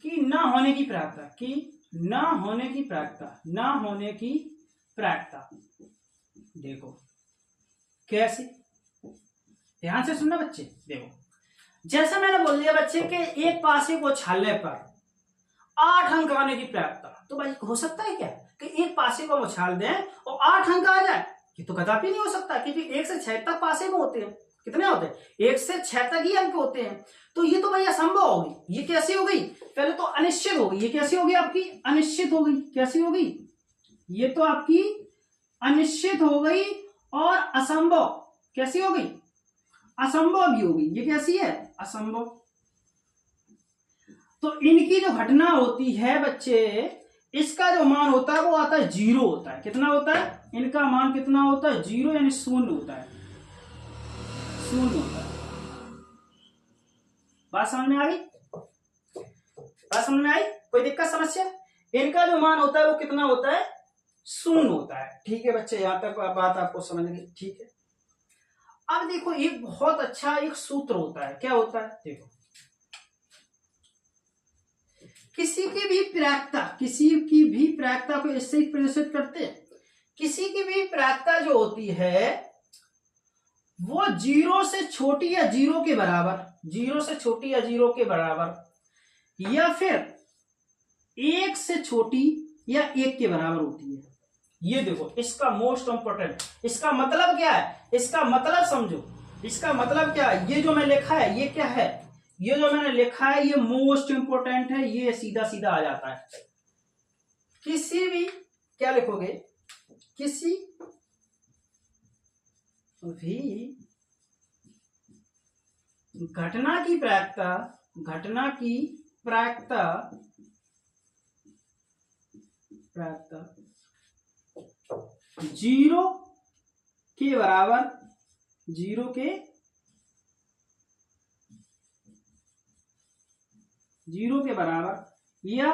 की ना होने की प्रायिकता देखो कैसे, ध्यान से सुनना बच्चे। देखो, जैसा मैंने बोल दिया बच्चे कि एक पासे को उछालने पर 8 अंक आने की प्रायिकता, तो भाई हो सकता है क्या कि एक पासे को उछाल दें और 8 अंक आ जाए? ये तो कदापि नहीं हो सकता, क्योंकि 1 से 6 तक पासे में होते हैं। कितने होते हैं? 1 से 6 तक ही अंक होते हैं। तो ये तो भाई असंभव होगी। ये कैसी हो गई? पहले तो अनिश्चित होगी। ये कैसी होगी? आपकी अनिश्चित हो गई। कैसी हो गई? ये तो आपकी अनिश्चित हो गई। और असंभव कैसी हो गई? असंभव भी हो गई। ये कैसी है? असंभव। तो इनकी जो घटना होती है बच्चे, इसका जो मान होता है वो आता है 0 होता है। कितना होता है? इनका मान कितना होता है? 0 यानी 0 होता है। 0 होता है। बात समझ में आ गई? बात समझ में आई? कोई दिक्कत समस्या? इनका जो मान होता है वो कितना होता है? 0 होता है। ठीक है बच्चे, यहां तक बात आपको समझ गई? ठीक है। अब देखो, एक बहुत अच्छा एक सूत्र होता है। क्या होता है? देखो, किसी की भी प्रायिकता को इससे ही प्रदर्शित करते हैं। किसी की भी प्रायिकता जो होती है वो 0 से छोटी या 0 के बराबर, 0 से छोटी या 0 के बराबर, या फिर 1 से छोटी या 1 के बराबर होती है। ये देखो, इसका मोस्ट इंपोर्टेंट, इसका मतलब क्या है? इसका मतलब समझो। इसका मतलब क्या है? ये जो मैं लिखा है ये क्या है? ये जो मैंने लिखा है ये मोस्ट इंपोर्टेंट है। ये सीधा सीधा आ जाता है। किसी भी, क्या लिखोगे? किसी भी घटना की प्रायिकता 0 के बराबर, 0 के बराबर या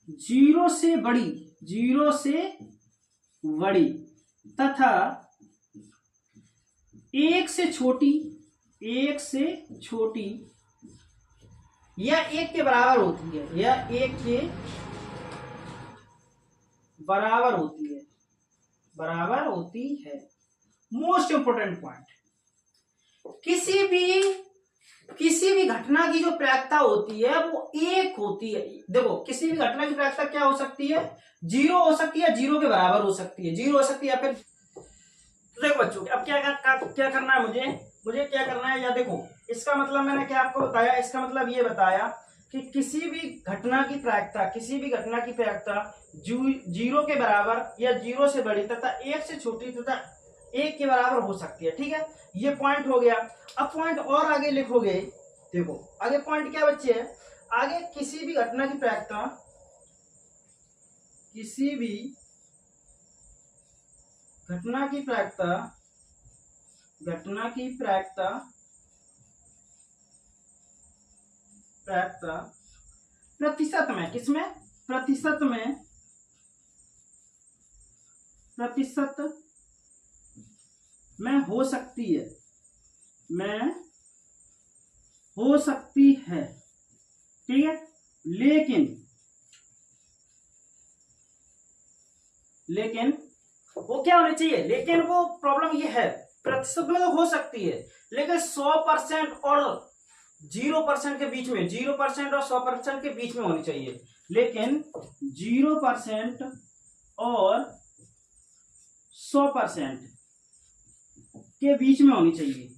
0 से बड़ी तथा 1 से छोटी या 1 के बराबर होती है, या 1 के बराबर होती है। मोस्ट इंपोर्टेंट पॉइंट, किसी भी घटना की जो प्रायिकता होती है वो 1 होती है। देखो, किसी भी घटना की प्रायिकता क्या हो सकती है? 0 हो सकती है, 0 के बराबर हो सकती है, 0 हो सकती है, फिर देखो बच्चों अब क्या करना है मुझे क्या करना है? या देखो, इसका मतलब मैंने क्या आपको बताया, इसका मतलब ये बताया कि किसी भी घटना की प्रायिकता जीरो के बराबर या जीरो से बड़ी तथा एक से छोटी तथा एक के बराबर हो सकती है। ठीक है, ये पॉइंट हो गया। अब पॉइंट और आगे लिखोगे, देखो आगे पॉइंट क्या बच्चे है, आगे किसी भी घटना की प्रायिकता, किसी भी घटना की प्रायिकता प्रतिशत में, किसमें, प्रतिशत में हो सकती है, ठीक है। लेकिन वो क्या होनी चाहिए, लेकिन वो प्रॉब्लम ये है, प्रतिशत में तो हो सकती है लेकिन 100% और 0% के बीच में, 0% और 100% के बीच में होनी चाहिए। लेकिन 0% और 100% के बीच में होनी चाहिए,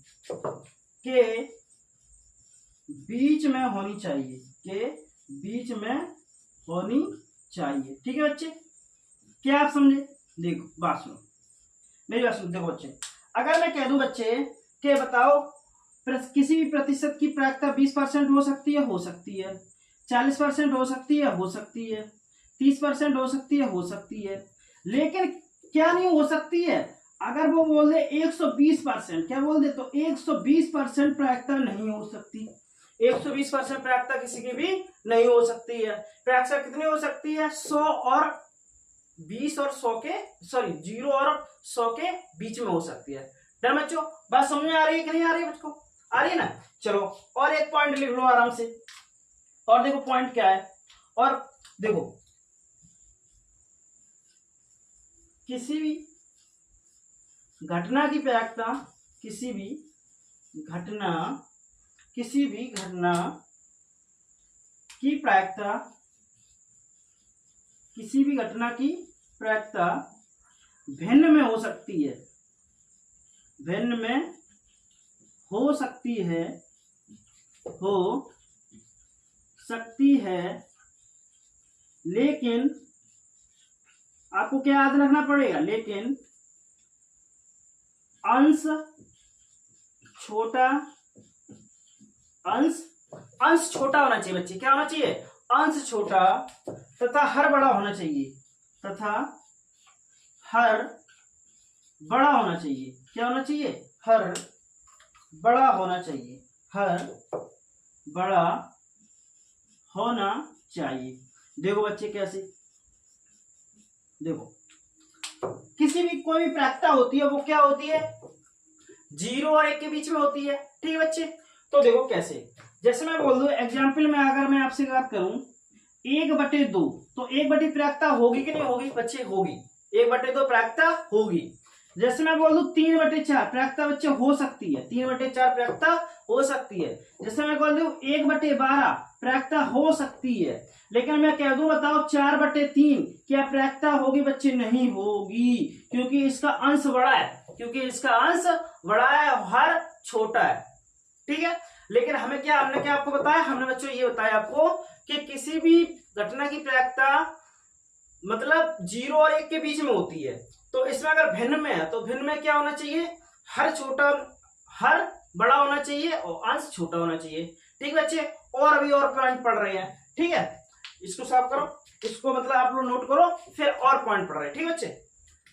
ठीक है बच्चे। क्या आप समझे? देखो बात सुनो, मेरी बात सुनो। देखो बच्चे, अगर मैं कह दूं बच्चे कि बताओ किसी भी प्रतिशत की प्रायिकता 20% हो सकती है, 40% हो सकती है, 30% हो सकती है, लेकिन क्या नहीं हो सकती है, अगर वो बोल दे 120%, क्या बोल दे, तो 120% प्रायिकता नहीं हो सकती। 120% प्रायिकता किसी की भी नहीं हो सकती है। प्रायिकता कितनी हो सकती है, 100 और 20 और 100 के, सॉरी 0 और 100 के बीच में हो सकती है। डन बच्चों, बात समझ में आ रही है कि नहीं आ रही है बच्चों? आ रही है ना। चलो और एक पॉइंट लिख लो आराम से, और देखो पॉइंट क्या है। और देखो किसी भी घटना की प्रायिकता, किसी भी घटना की प्रायिकता भिन्न में हो सकती है, लेकिन आपको क्या याद रखना पड़ेगा, लेकिन अंश छोटा होना चाहिए बच्चे। क्या होना चाहिए, अंश छोटा तथा हर बड़ा होना चाहिए, क्या होना चाहिए, हर बड़ा होना चाहिए। देखो बच्चे कैसे, देखो किसी भी कोई भी प्रायिकता होती है, वो क्या होती है, 0 और 1 के बीच में होती है। ठीक है बच्चे, तो देखो कैसे, जैसे मैं बोल दूं एग्जाम्पल में, अगर मैं आपसे बात करूं 1/2, तो 1/2 प्रायिकता होगी कि नहीं होगी बच्चे, होगी। 1/2 प्रायिकता होगी। जैसे मैं बोल दूं 3/4 प्रायिकता बच्चे हो सकती है, 3/4 प्रायिकता हो सकती है। जैसे मैं बोल दूं 1/12 प्रायिकता हो सकती है, लेकिन मैं कह दूं बताओ 4/3 क्या प्रायिकता होगी बच्चे, नहीं होगी, क्योंकि इसका अंश बड़ा है, हर छोटा है। ठीक है, लेकिन हमने क्या आपको बताया, हमने बच्चों ये बताया आपको कि किसी भी घटना की प्रायिकता मतलब 0 और 1 के बीच में होती है। तो इसमें अगर भिन्न में है, तो भिन्न में क्या होना चाहिए, हर बड़ा होना चाहिए और अंश छोटा होना चाहिए। ठीक है बच्चे, और अभी और पॉइंट पढ़ रहे हैं। ठीक है, इसको साफ करो, इसको मतलब आप लोग नोट करो, फिर और पॉइंट पढ़ रहे हैं। ठीक है बच्चे,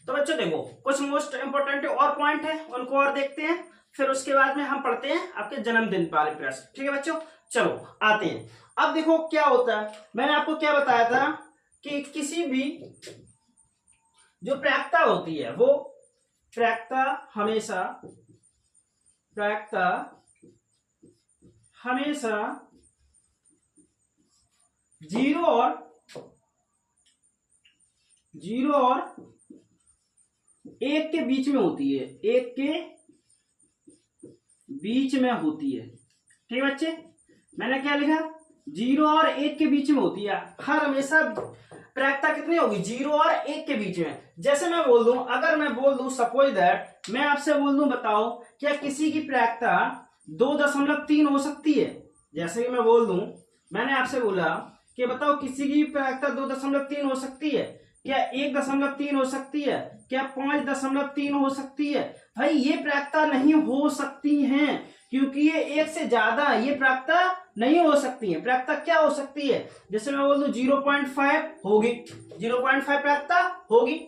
तो बच्चों देखो कुछ मोस्ट इंपोर्टेंट और पॉइंट है, उनको और देखते हैं, फिर उसके बाद में हम पढ़ते हैं आपके जन्मदिन वाले प्रश्न। ठीक है बच्चों, चलो आते हैं। अब देखो क्या होता है, मैंने आपको क्या बताया था कि किसी भी जो प्रायिकता होती है, वो प्रायिकता हमेशा 0 और 1 के बीच में होती है, 1 के बीच में होती है। ठीक है बच्चे, मैंने क्या लिखा, 0 और 1 के बीच में होती है, हर हमेशा प्रायिकता कितनी होगी, 0 और 1 के बीच में। जैसे मैं बोल दूं, अगर मैं बोल दूं सपोज दैट, मैं आपसे बोल दूं बताओ क्या किसी की प्रायिकता 2.3 हो सकती है। जैसे कि मैं बोल दूं, मैंने आपसे बोला कि बताओ किसी की प्रायिकता 2.3 हो सकती है क्या, 1.3 हो सकती है क्या, 5.3 हो सकती है। भाई ये प्रायिकता नहीं हो सकती हैं, क्योंकि ये एक से ज्यादा, ये प्रायिकता नहीं हो सकती है। प्रायिकता क्या हो सकती है, जैसे मैं बोल दूं 0.5 होगी, 0.5 प्रायिकता होगी।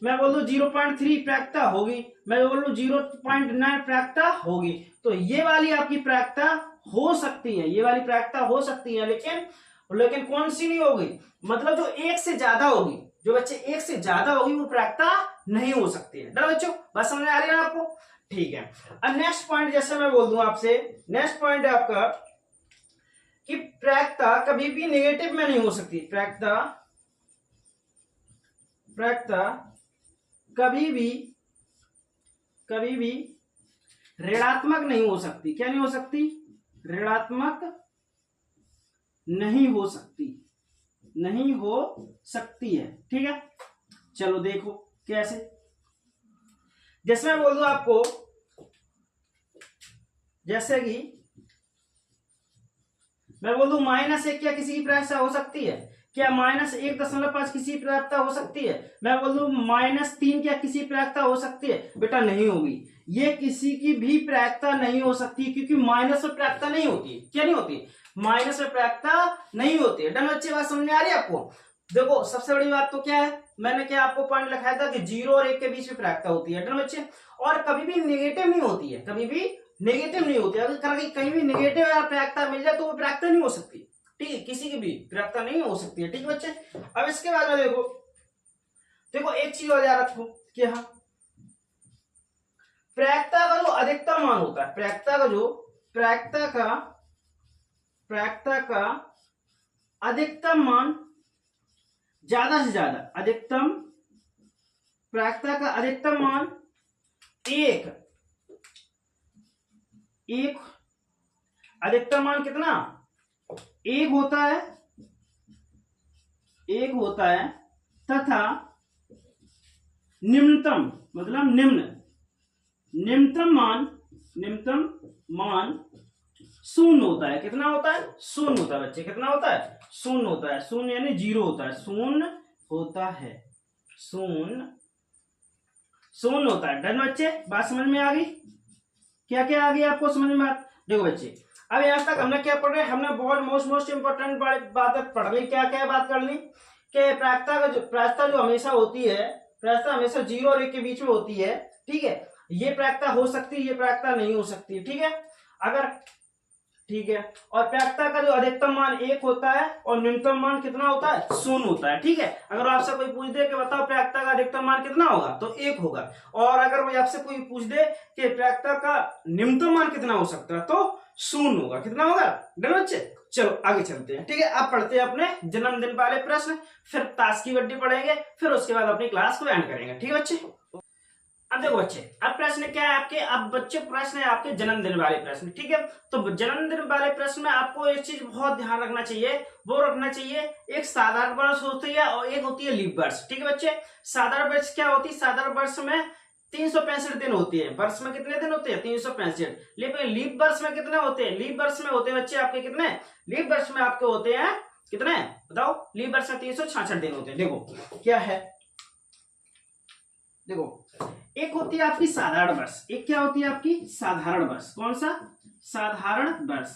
मैं बोल दूं 0.3 प्रायिकता होगी, मैं बोल दूं 0.9 प्रायिकता होगी। तो ये वाली आपकी प्रायिकता हो सकती है, ये वाली प्रायिकता हो सकती है, लेकिन लेकिन कौन सी नहीं होगी, मतलब जो एक से ज्यादा होगी, जो बच्चे एक से ज्यादा होगी वो प्रायिकता नहीं हो सकती है। डर बच्चों, बात समझ में आ रही है आपको? ठीक है। अब नेक्स्ट पॉइंट जैसे मैं बोल दूं आपसे, नेक्स्ट पॉइंट है आपका कि प्रायिकता कभी भी नेगेटिव में नहीं हो सकती। प्रायिकता कभी भी ऋणात्मक नहीं हो सकती। क्या नहीं हो सकती? ऋणात्मक नहीं हो सकती, नहीं हो सकती है। ठीक है, चलो देखो कैसे। जैसे मैं बोल दूं आपको, जैसे कि मैं बोल दूं -1 क्या किसी की प्रायिकता हो सकती है क्या, -1.5 किसी की प्रायिकता हो सकती है। मैं बोल दूं -3 क्या किसी प्रायिकता हो सकती है, बेटा नहीं होगी, ये किसी की भी प्रायिकता नहीं हो सकती, क्योंकि माइनस में प्रायिकता नहीं होती। क्या नहीं होती? माइनस में प्रायिकता नहीं होती है। डन बच्चे, बात समझ में आ रही है आपको? देखो सबसे बड़ी बात तो क्या है, मैंने क्या आपको पॉइंट लिखाया था कि 0 और 1 के बीच में प्रायिकता होती है। डन बच्चे, और कभी भी नेगेटिव नहीं होती है, कभी भी नेगेटिव नहीं होती। अगर कहीं भी नेगेटिव या प्रायिकता मिल जाए तो वो प्रायिकता नहीं हो सकती। ठीक है, किसी की भी प्रायिकता नहीं हो सकती है। ठीक है बच्चे, अब इसके बाद में देखो, देखो एक चीज और याद रखो कि हाँ, प्रायिकता का जो अधिकतम मान होता है, प्रायिकता का अधिकतम मान, ज्यादा से ज्यादा अधिकतम, प्रायिकता का अधिकतम मान एक अधिकतम मान कितना? एक होता है तथा निम्नतम, मतलब निम्नतम मान 0 होता है। कितना होता है? 0 होता है बच्चे। कितना होता है? 0 होता है। 0 यानी 0 होता है, 0 होता है, 0 होता है। डन बच्चे, बात समझ में आ गई? क्या क्या आ गई आपको समझ में? बात देखो बच्चे, अब यहां तक हमने क्या पढ़ रहे, हमने बहुत मोस्ट इंपोर्टेंट बात पढ़ ली। क्या क्या बात कर ली कि प्रायिकता जो हमेशा होती है, प्रायिकता हमेशा 0 और 1 के बीच में होती है। ठीक है, ये प्रायिकता हो सकती है, ये प्रायिकता नहीं हो सकती। ठीक है, अगर ठीक है, और प्रायिकता का जो अधिकतम मान 1 होता है और न्यूनतम मान कितना होता है? 0 होता है। ठीक है, अगर आपसे कोई पूछ दे कि बताओ प्रायिकता का अधिकतम मान कितना होगा, तो 1 होगा। और अगर कोई आपसे कोई पूछ दे कि प्रायिकता का न्यूनतम मान कितना हो सकता है, तो 0 होगा। कितना होगा? डन बच्चे, चलो आगे चलते हैं। ठीक है, अब पढ़ते हैं अपने जन्मदिन वाले प्रश्न, फिर ताश की बड्डी पढ़ेंगे, फिर उसके बाद अपनी क्लास को एंड करेंगे। ठीक है बच्चे, अब देखो बच्चे, अब प्रश्न क्या है आपके, अब बच्चे प्रश्न है आपके जन्मदिन वाले प्रश्न। ठीक है, तो जन्मदिन वाले प्रश्न में आपको एक चीज बहुत ध्यान रखना चाहिए, वो रखना चाहिए, एक साधारण वर्ष होती है और एक होती है लीप वर्ष। ठीक है बच्चे, साधारण वर्ष क्या होती है? साधारण वर्ष में 365 दिन होती है। वर्ष में कितने दिन होते हैं? 365। लेकिन लीप वर्ष में कितने होते हैं? लीप वर्ष में होते हैं बच्चे आपके कितने? लीप वर्ष में आपके होते हैं कितने, बताओ? लीप वर्ष में 366 दिन होते हैं। देखो क्या है, देखो एक होती है आपकी साधारण वर्ष, एक क्या होती है आपकी? साधारण वर्ष। कौन सा? साधारण वर्ष।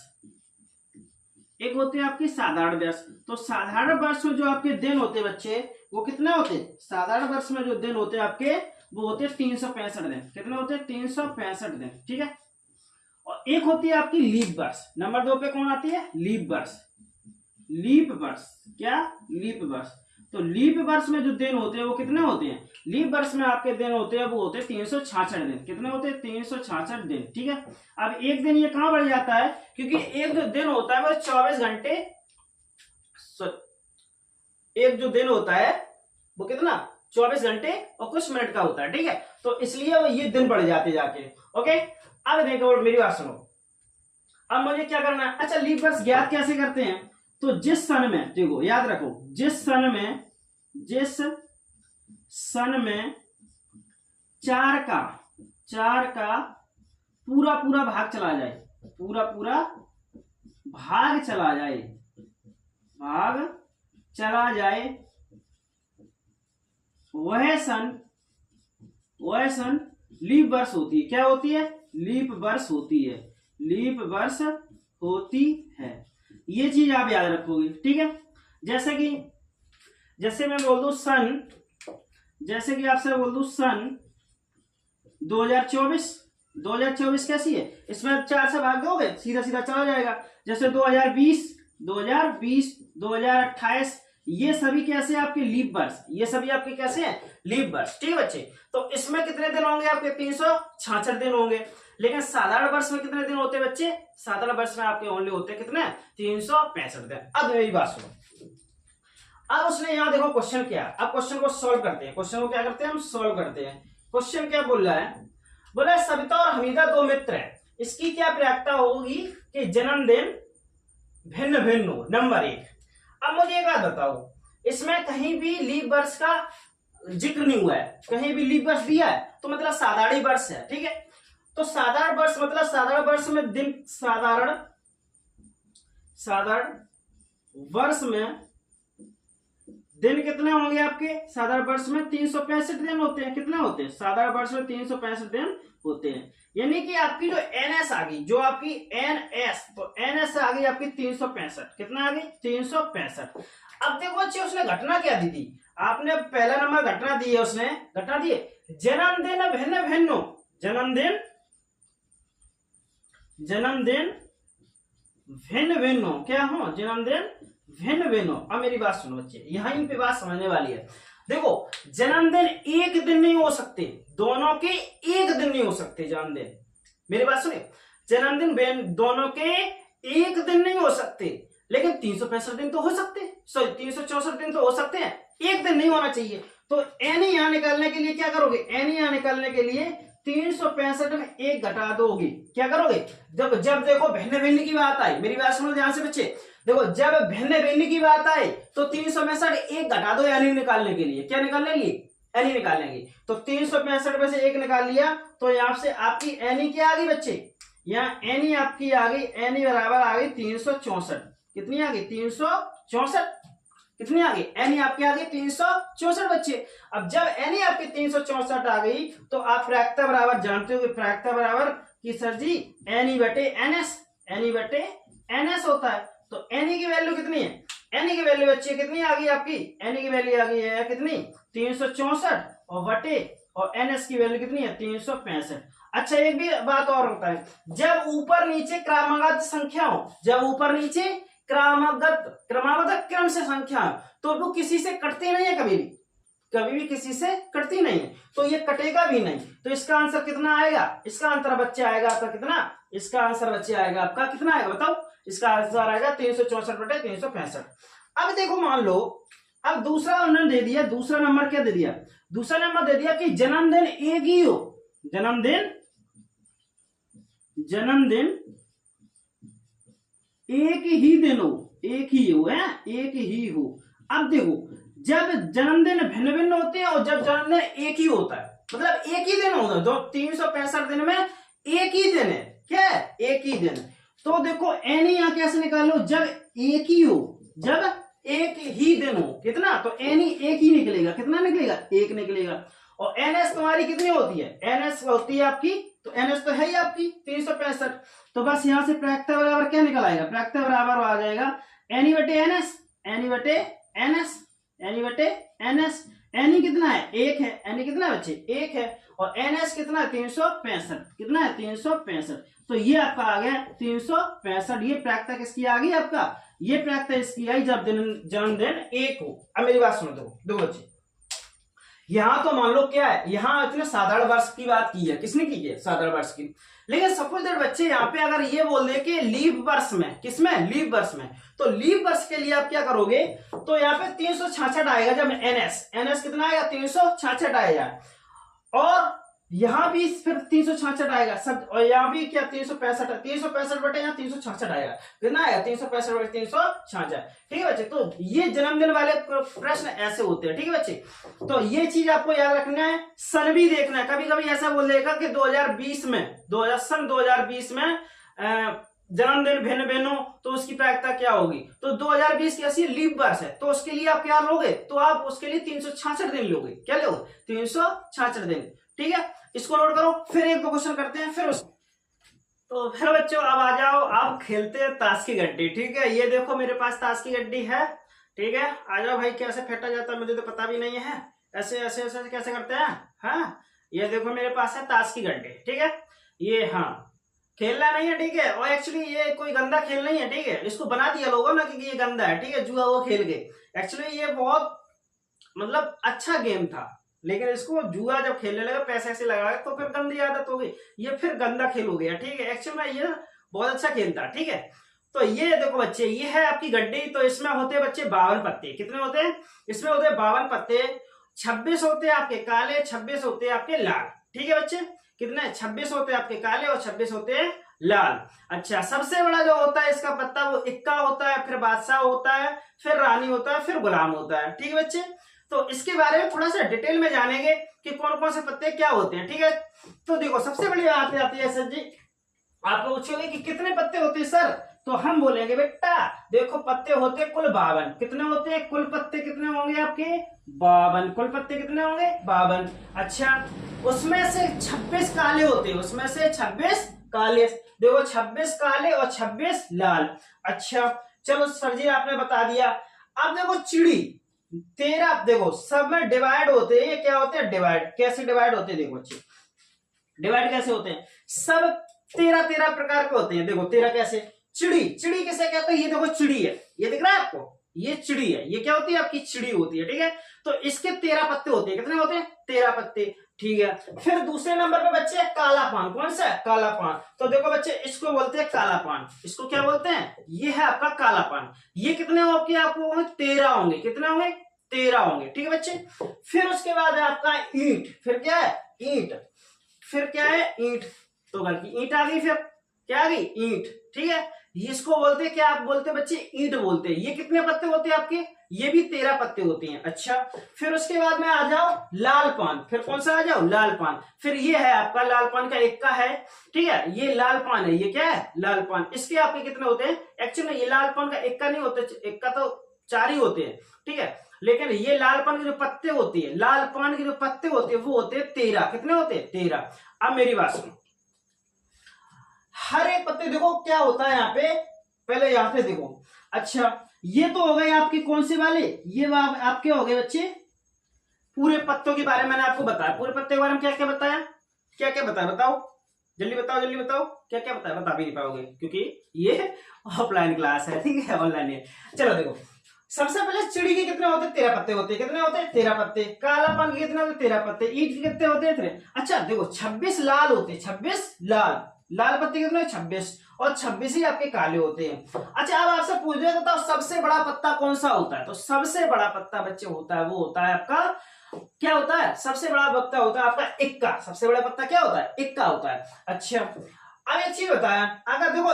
एक होती है आपकी साधारण वर्ष। तो साधारण वर्ष में जो आपके दिन होते हैं बच्चे, वो कितने होते हैं? साधारण वर्ष में जो दिन होते हैं आपके, वो होते हैं 365 दिन। कितने होते हैं? 365 दिन। ठीक है, और एक होती है आपकी लीप वर्ष। नंबर 2 पे कौन आती है? लीप वर्ष। लीप वर्ष क्या? लीप वर्ष। तो लीप वर्ष में जो दिन होते हैं वो कितने होते हैं? लीप वर्ष में आपके दिन होते हैं वो होते हैं 366 दिन। कितने होते हैं? 366 दिन। ठीक है, अब एक दिन ये कहां बढ़ जाता है, क्योंकि एक जो दिन होता है वो 24 घंटे, एक जो दिन होता है वो कितना? 24 घंटे और कुछ मिनट का होता है। ठीक है, तो इसलिए वो ये दिन बढ़ जाते जाके। ओके, अब देखो मेरी बात सुनो, अब मुझे क्या करना है? अच्छा, लीप वर्ष ज्ञात कैसे करते हैं? तो जिस सन में, देखो याद रखो, जिस सन में 4 का पूरा भाग चला जाए, पूरा पूरा भाग चला जाए, भाग चला जाए, वह सन लीप वर्ष होती है। क्या होती है? लीप वर्ष होती है, लीप वर्ष होती है। ये चीज आप याद रखोगे, ठीक है। जैसे मैं बोल दूं सन, जैसे कि आपसे बोल दूं सन 2024 कैसी है? इसमें 4 से भाग दोगे सीधा सीधा चला जाएगा। जैसे 2020, 2028, ये सभी कैसे आपके लीप वर्ष, ये सभी आपके कैसे हैं? लीप वर्ष, ठीक है बच्चे। तो इसमें कितने दिन होंगे आपके? 366 दिन होंगे। लेकिन साधारण वर्ष में कितने दिन होते हैं बच्चे? साधारण वर्ष में आपके ओनली होते हैं कितने? 365 दिन। अब मेरी बात सुनो, अब उसने यहाँ देखो क्वेश्चन क्या, अब क्वेश्चन को सॉल्व करते हैं। क्वेश्चन को क्या करते हैं? हम सॉल्व करते हैं। क्वेश्चन क्या बोल रहा है? बोला सविता और हमीदा 2 मित्र हैं, इसकी क्या प्रायिकता होगी कि जन्मदिन भिन्न भिन्न हो? नंबर 1। अब मुझे एक बात बताओ, इसमें कहीं भी लीप वर्ष का जिक्र नहीं हुआ है, कहीं भी लीप वर्ष दिया है तो मतलब साधारण वर्ष है, ठीक है। तो साधारण वर्ष मतलब साधारण वर्ष में दिन, साधारण वर्ष में दिन कितने होंगे आपके? साधारण वर्ष में 365 दिन होते हैं। कितने होते हैं? साधारण वर्ष में 365 दिन होते हैं। यानी कि आपकी जो एनएस आ गई, जो आपकी एनएस, तो एनएस आ गई आपकी 365। कितना आ गई? 365। अब देखो बच्चे उसने घटना क्या दी थी? आपने पहला नंबर घटना दी है, उसने घटना दी है जन्मदिन भिन्न भिन्न हो, जन्मदिन भिन्न भिन्न हो। क्या हो? जन्मदिन भिन्न भिन्न हो। अब मेरी बात सुनो बच्चे, यहीं पे बात समझने वाली है। देखो जन्मदिन एक दिन नहीं हो सकते, दोनों के एक दिन नहीं हो सकते जन्मदिन। मेरी बात सुनिए, जन्मदिन दोनों के एक दिन नहीं हो सकते, लेकिन 365 दिन तो हो सकते, सॉरी 364 दिन तो हो सकते हैं, एक दिन नहीं होना चाहिए। तो एन यहां निकालने के लिए क्या करोगे? एन यहां निकालने के लिए 365 में एक घटा दोगे। क्या करोगे? जब देखो भिन्न भिन्न की बात आई, मेरी बात सुनो ध्यान से बच्चे, देखो जब भिन्न भिन्न की बात आए तो 365 एक घटा दो एनी निकालने के लिए। क्या निकालने के लिए? एनी निकालने की। तो 365 में से एक निकाल लिया तो यहां से आपकी एनी क्या आ गई बच्चे? यहाँ एनी आपकी आ गई, एनी बराबर आ गई 364। कितनी आ गई? 364। कितनी आ गई? एनी आपकी आ गई 364 बच्चे। अब जब एनी आपकी 364 आ गई तो आप प्रायिकता बराबर जानते हो, प्रायिकता बराबर कि सर जी एनी बटे एनएस, एनी बटे एनएस होता है। तो एनी की वैल्यू कितनी है? एनी की वैल्यू बच्चे कितनी आ गई आपकी? एनी की वैल्यू आ गई है कितनी? 364 और बटे, और एनएस की वैल्यू कितनी है? 365। अच्छा एक भी बात और होता है, जब ऊपर नीचे क्रमागत संख्या हो, जब ऊपर नीचे क्रमागत क्रम से संख्या हो तो वो किसी से कटती नहीं है, कभी भी किसी से कटती नहीं है, तो ये कटेगा भी नहीं। तो इसका आंसर कितना आएगा? इसका आंसर बच्चे आएगा आपका कितना? इसका आंसर बच्चे आएगा आपका कितना आएगा बताओ? इसका आंसर आएगा 364 बटे 365। अब देखो मान लो, अब दूसरा उन्होंने दे दिया, दूसरा नंबर क्या दे दिया? दूसरा नंबर दे दिया कि जन्मदिन एक ही हो, जन्मदिन एक ही दिन हो, एक ही हो, है एक ही हो। अब देखो जब जन्मदिन भिन्न भिन्न होते हैं और जब जन्मदिन एक ही होता है, मतलब एक ही दिन होता है, दो 365 दिन में एक ही दिन है। क्या है? एक ही दिन। तो देखो एन यहां कैसे निकालो? जब एक ही हो, जब एक ही दिन हो, कितना? तो एन एक ही निकलेगा। कितना निकलेगा? एक निकलेगा। और एनएस तुम्हारी कितनी होती है? एनएस होती है आपकी, तो एनएस तो है ही आपकी 365। तो बस यहां से प्रायिकता बराबर क्या निकल आएगा? प्रायिकता बराबर आ जाएगा एनी बटे एनएस, एनी बटे एनएस, एनी बटे एनएस। एनी कितना है? एक है। एनी कितना है बच्चे? एक है। और एनएस कितना है? 365। कितना है? 365। तो ये आपका आ गया 365। ये प्रायिकता किसकी आ गई आपका? ये प्रायिकता इसकी आई जब जन्मदिन एक हो। अब मेरी बात सुनो, दो बच्चे, यहां तो मान लो क्या है, यहां इतने साधारण वर्ष की बात की है, किसने की है? साधारण वर्ष की। लेकिन सपोज दैट बच्चे यहाँ पे अगर ये बोल दे कि लीप वर्ष में, किसमें? लीप वर्ष में, तो लीप वर्ष के लिए आप क्या करोगे? तो यहाँ पे 366 आएगा जब एनएस कितना आएगा? 366 आएगा। और यहां भी फिर 366 आएगा सब, और यहाँ भी क्या 365 बटे यहाँ 366 आएगा। कितना आएगा? 365 बटे 366। ठीक है बच्चे, तो ये जन्मदिन वाले प्रश्न ऐसे होते हैं। ठीक है बच्चे, तो ये चीज आपको याद रखना है। सन भी देखना है, कभी कभी ऐसा बोल देगा कि 2020 में 2020 में जन्मदिन भिन्न भिन्न हो तो उसकी प्रायिकता क्या होगी। तो 2020 की ऐसी लीप वर्ष है तो उसके लिए आप क्या लोगे, तो आप उसके लिए 366 दिन लोगे। क्या लोगे, 366 दिन। ठीक है, इसको नोट करो। फिर एक दो क्वेश्चन करते हैं फिर तो फिर बच्चों अब आ जाओ, आप खेलते हैं ताश की गड्डी। ठीक है, ये देखो मेरे पास ताश की गड्डी है। ठीक है, आ जाओ भाई। कैसे फेंटा जाता है मुझे तो पता भी नहीं है। ऐसे ऐसे ऐसे कैसे करते हैं। हाँ, ये देखो मेरे पास है ताश की गड्डी। ठीक है, ये हाँ खेलना नहीं है। ठीक है, और एक्चुअली ये कोई गंदा खेल नहीं है। ठीक है, इसको बना दिया लोगों ने क्योंकि ये गंदा है। ठीक है, जुआ वो खेल के एक्चुअली ये बहुत मतलब अच्छा गेम था, लेकिन इसको जुआ जब खेलने लगा पैसे ऐसे लगाए तो फिर गंदी आदत हो गई, ये फिर गंदा खेल हो गया। ठीक है, एक्चुअली में ये बहुत अच्छा खेल था। ठीक है, तो ये देखो बच्चे, ये है आपकी गड्डी। तो इसमें होते हैं बच्चे 52 पत्ते। कितने होते हैं, इसमें होते हैं 52 पत्ते। 26 होते हैं आपके काले, 26 होते हैं आपके लाल। ठीक है बच्चे, कितने, 26 होते हैं आपके काले और 26 होते हैं लाल। अच्छा, सबसे बड़ा जो होता है इसका पत्ता वो इक्का होता है, फिर बादशाह होता है, फिर रानी होता है, फिर गुलाम होता है। ठीक है बच्चे, तो इसके बारे में थोड़ा सा डिटेल में जानेंगे कि कौन कौन से पत्ते क्या होते हैं। ठीक है, तो देखो सबसे बड़ी बात आती है सर जी, आप लोग पूछोगे कि कितने पत्ते होते हैं सर, तो हम बोलेंगे बेटा देखो पत्ते होते हैं कुल 52। कितने होते हैं कुल पत्ते, कितने होंगे आपके 52। कुल पत्ते कितने होंगे 52। अच्छा, उसमें से 26 काले होते हैं, उसमें से 26 काले। देखो 26 काले और 26 लाल। अच्छा चलो सर जी आपने बता दिया। अब देखो चिड़ी 13, देखो सब में डिवाइड होते हैं। ये क्या होते हैं डिवाइड, कैसे डिवाइड होते हैं देखो अच्छे, डिवाइड कैसे होते हैं, सब 13 प्रकार के होते हैं। देखो 13 कैसे, चिड़ी, चिड़ी किसे कहते हैं, ये देखो चिड़ी है, ये दिख रहा है आपको, ये चिड़ी है, ये क्या होती है आपकी चिड़ी होती है। ठीक है, तो इसके 13 पत्ते होते हैं। कितने होते हैं 13 पत्ते। ठीक है, फिर दूसरे नंबर पे बच्चे काला पान। कौन सा है काला पान, तो देखो बच्चे इसको बोलते हैं काला पान। इसको क्या बोलते हैं, ये है आपका काला पान। ये कितने होंगे आपको 13 होंगे। कितने होंगे 13 होंगे। ठीक है बच्चे, फिर उसके बाद है आपका ईंट। फिर क्या है ईंट, फिर क्या है ईंट, तो बल्कि ईंट आ गई, फिर क्या आ गई ईंट। ठीक है, इसको बोलते हैं क्या, आप बोलते हैं बच्चे ईंट बोलते हैं। ये कितने पत्ते होते हैं आपके, ये भी 13 पत्ते होते हैं। अच्छा, फिर उसके बाद में आ जाओ लाल पान। फिर कौन सा आ जाओ लाल पान। फिर ये है आपका लाल पान का इक्का है। ठीक है, ये लाल पान है, ये क्या है लाल पान। इसके आपके कितने होते हैं, एक्चुअली ये लाल पान का इक्का नहीं होते, इक्का तो 4 ही होते हैं। ठीक है, लेकिन ये लाल पान के जो पत्ते होते हैं, लाल पान के जो पत्ते होते हैं वो होते हैं 13। कितने होते हैं 13। अब मेरी बात सुनो, हर एक पत्ते देखो क्या होता है यहाँ पे, पहले यहाँ पे देखो। अच्छा, ये तो हो गए आपके कौन से वाले, ये आपके हो गए बच्चे पूरे पत्तों के बारे में मैंने आपको बताया। पूरे पत्ते के बारे में क्या क्या बताया, क्या क्या बताया बताओ, जल्दी बताओ जल्दी बताओ, क्या क्या बताया, बता भी नहीं पाओगे क्योंकि ये ऑफलाइन क्लास है। ठीक है, ऑनलाइन है। चलो देखो, सबसे पहले चिड़ी के कितने होते हैं 13 पत्ते होते हैं। कितने होते हैं 13 पत्ते। काला पान के कितने होते हैं 13 पत्ते। ईंट के कितने होते हैं। अच्छा देखो 26 लाल होते हैं, 26 लाल, लाल पत्ते कितने 26, और 26 ही आपके काले होते हैं। अच्छा, अब आपसे पूछ दिया तो सबसे बड़ा पत्ता कौन सा होता है, तो सबसे बड़ा पत्ता बच्चे होता है वो होता है आपका, क्या होता है सबसे बड़ा पत्ता होता है आपका इक्का। सबसे बड़ा पत्ता क्या होता है इक्का होता है। अच्छा, अब एक चीज बताया, अगर देखो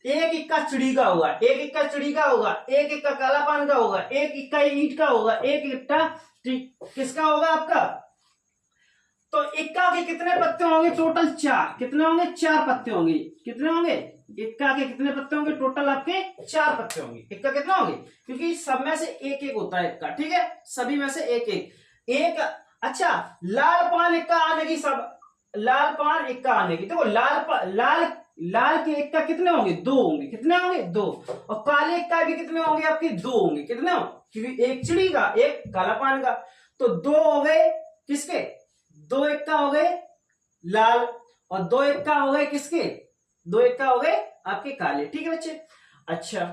एक इक्का चिड़ी का होगा, एक इक्का चिड़ी का होगा, एक इक्का काला पान का होगा, एक इक्का ईंट का होगा, एक इक्का किसका होगा आपका, तो इक्का के कितने पत्ते होंगे टोटल 4। कितने होंगे 4 पत्ते होंगे। कितने होंगे इक्का के कितने पत्ते होंगे टोटल आपके 4 पत्ते होंगे। इक्का कितने होंगे, क्योंकि सब में से एक एक होता है इक्का। ठीक है, सभी में से एक एक एक। अच्छा, लाल पान इक्का आने की, सब लाल पान इक्का आने की, देखो लाल लाल के इक्का कितने होंगे 2 होंगे। कितने होंगे 2, और काले इक्का भी कितने होंगे आपके 2 होंगे। कितने हो, क्योंकि एक चिड़ी का एक काला पान का, तो 2 हो गए किसके, 2 इक्का हो गए लाल, और 2 इक्का हो गए किसके, 2 इक्का हो गए आपके काले। ठीक है बच्चे। अच्छा,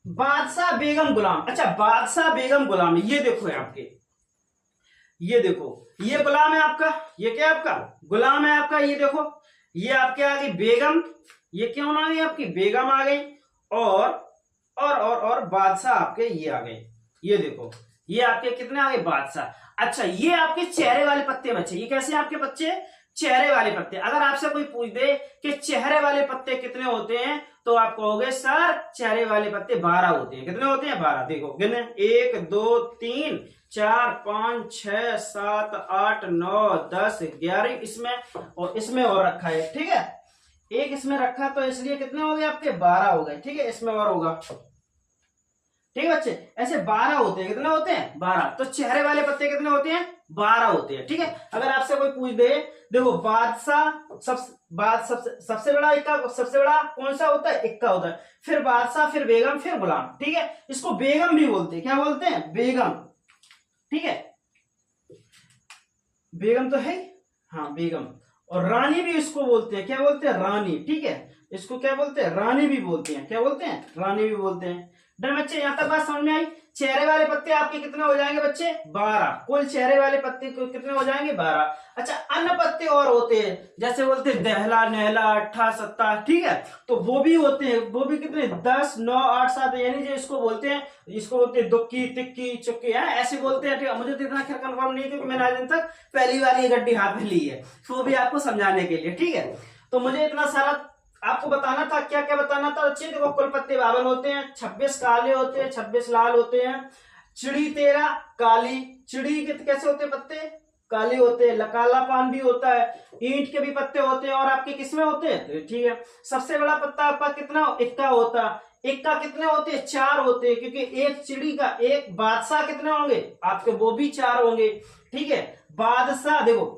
बादशाह बेगम गुलाम। अच्छा, बादशाह बेगम गुलाम, ये देखो है आपके, ये देखो ये गुलाम है आपका, ये क्या है आपका गुलाम है आपका। ये देखो ये आपके आ गई बेगम, ये क्यों आ गई आपकी बेगम आ गई, और बादशाह आपके ये आ गए। ये देखो ये आपके कितने आ गए बादशाह। अच्छा, ये आपके चेहरे वाले पत्ते बच्चे, ये कैसे आपके बच्चे चेहरे वाले पत्ते। अगर आपसे कोई पूछ दे कि चेहरे वाले पत्ते कितने होते हैं, तो आप कहोगे सर चेहरे वाले पत्ते 12 होते हैं। कितने होते हैं 12। देखो गिने 1 2 3 4 5 6 7 8 9 10 11, इसमें और इसमें और रखा है। ठीक है, एक इसमें रखा तो इसलिए कितने हो गए आपके 12 हो गए। ठीक है, इसमें और होगा। ठीक है बच्चे, ऐसे 12 होते हैं। कितने होते हैं 12। तो चेहरे वाले पत्ते कितने होते हैं 12 होते हैं। ठीक है, अगर आपसे कोई पूछ दे, देखो बादशाह सबसे बड़ा इक्का, सबसे बड़ा कौन सा होता है इक्का होता है, फिर बादशाह, फिर बेगम, फिर गुलाम। ठीक है, इसको बेगम भी बोलते हैं। क्या बोलते हैं बेगम। ठीक है, बेगम तो है, हाँ बेगम। और रानी भी इसको बोलते हैं। क्या बोलते हैं रानी। ठीक है, इसको क्या बोलते हैं रानी भी बोलते हैं। क्या बोलते हैं रानी भी बोलते हैं। डन बच्चे, यहां तक बात समझ में आई। चेहरे वाले पत्ते आपके कितने हो जाएंगे बच्चे 12। कुल चेहरे वाले पत्ते कितने हो जाएंगे 12। अच्छा, अन्य पत्ते और होते हैं, जैसे बोलते हैं दहला, नहला, अट्ठा, सत्ता। ठीक है, तो वो भी होते हैं। वो भी कितने 10, 9, 8, 7, यानी जो इसको बोलते हैं, इसको बोलते हैं दुक्की, तिक्की, चुक्की है, ऐसे बोलते हैं। ठीक है, मुझे तो इतना खैर कंफर्म नहीं है क्योंकि मैंने आज दिन तक पहली बार ये गड्डी हाथ में ली है, तो वो भी आपको समझाने के लिए। ठीक है, तो मुझे इतना सारा आपको बताना था। क्या क्या बताना था बच्चे, देखो कुल पत्ते 52 होते हैं, 26 काले होते हैं, 26 लाल होते हैं। चिड़ी 13 काली, चिड़ी के कैसे होते हैं पत्ते काले होते हैं। काला पान भी होता है, ईंट के भी पत्ते होते हैं, और आपके किसमें होते हैं। ठीक है, सबसे बड़ा पत्ता आपका कितना इक्का होता है। इक्का कितने होते हैं 4 होते हैं, क्योंकि एक चिड़ी का एक बादशाह कितने होंगे आपके, वो भी 4 होंगे। ठीक है, बादशाह देखो,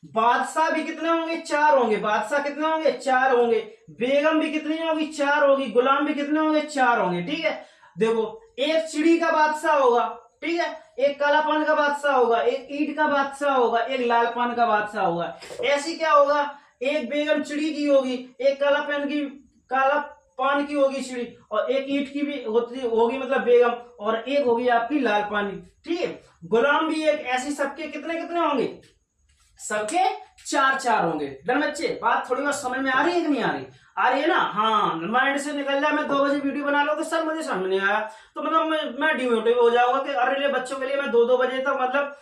बादशाह भी कितने होंगे 4 होंगे। बादशाह कितने होंगे 4 होंगे। बेगम भी कितनी होगी 4 होगी। गुलाम भी कितने होंगे 4 होंगे। ठीक है, देखो एक चिड़ी का बादशाह होगा। ठीक है, एक काला पान का बादशाह होगा, एक ईंट का बादशाह होगा, एक लाल पान का बादशाह होगा। ऐसी क्या होगा, एक बेगम चिड़ी की होगी, एक काला पान की होगी चिड़ी, और एक ईंट की भी होगी मतलब बेगम, और एक होगी आपकी लाल पान की। ठीक है, गुलाम भी एक। ऐसी सबके कितने कितने होंगे, सबके 4-4 होंगे। डन बच्चे, बात थोड़ी बहुत समझ में आ रही है कि नहीं आ रही, आ रही है ना। हाँ, माइंड से निकल जाए मैं 2 बजे वीडियो बना लो कि सर मुझे समझ नहीं आया, तो मतलब मैं डिमोटिव हो जाऊंगा कि अरे बच्चों के लिए मैं 2-2 बजे तक मतलब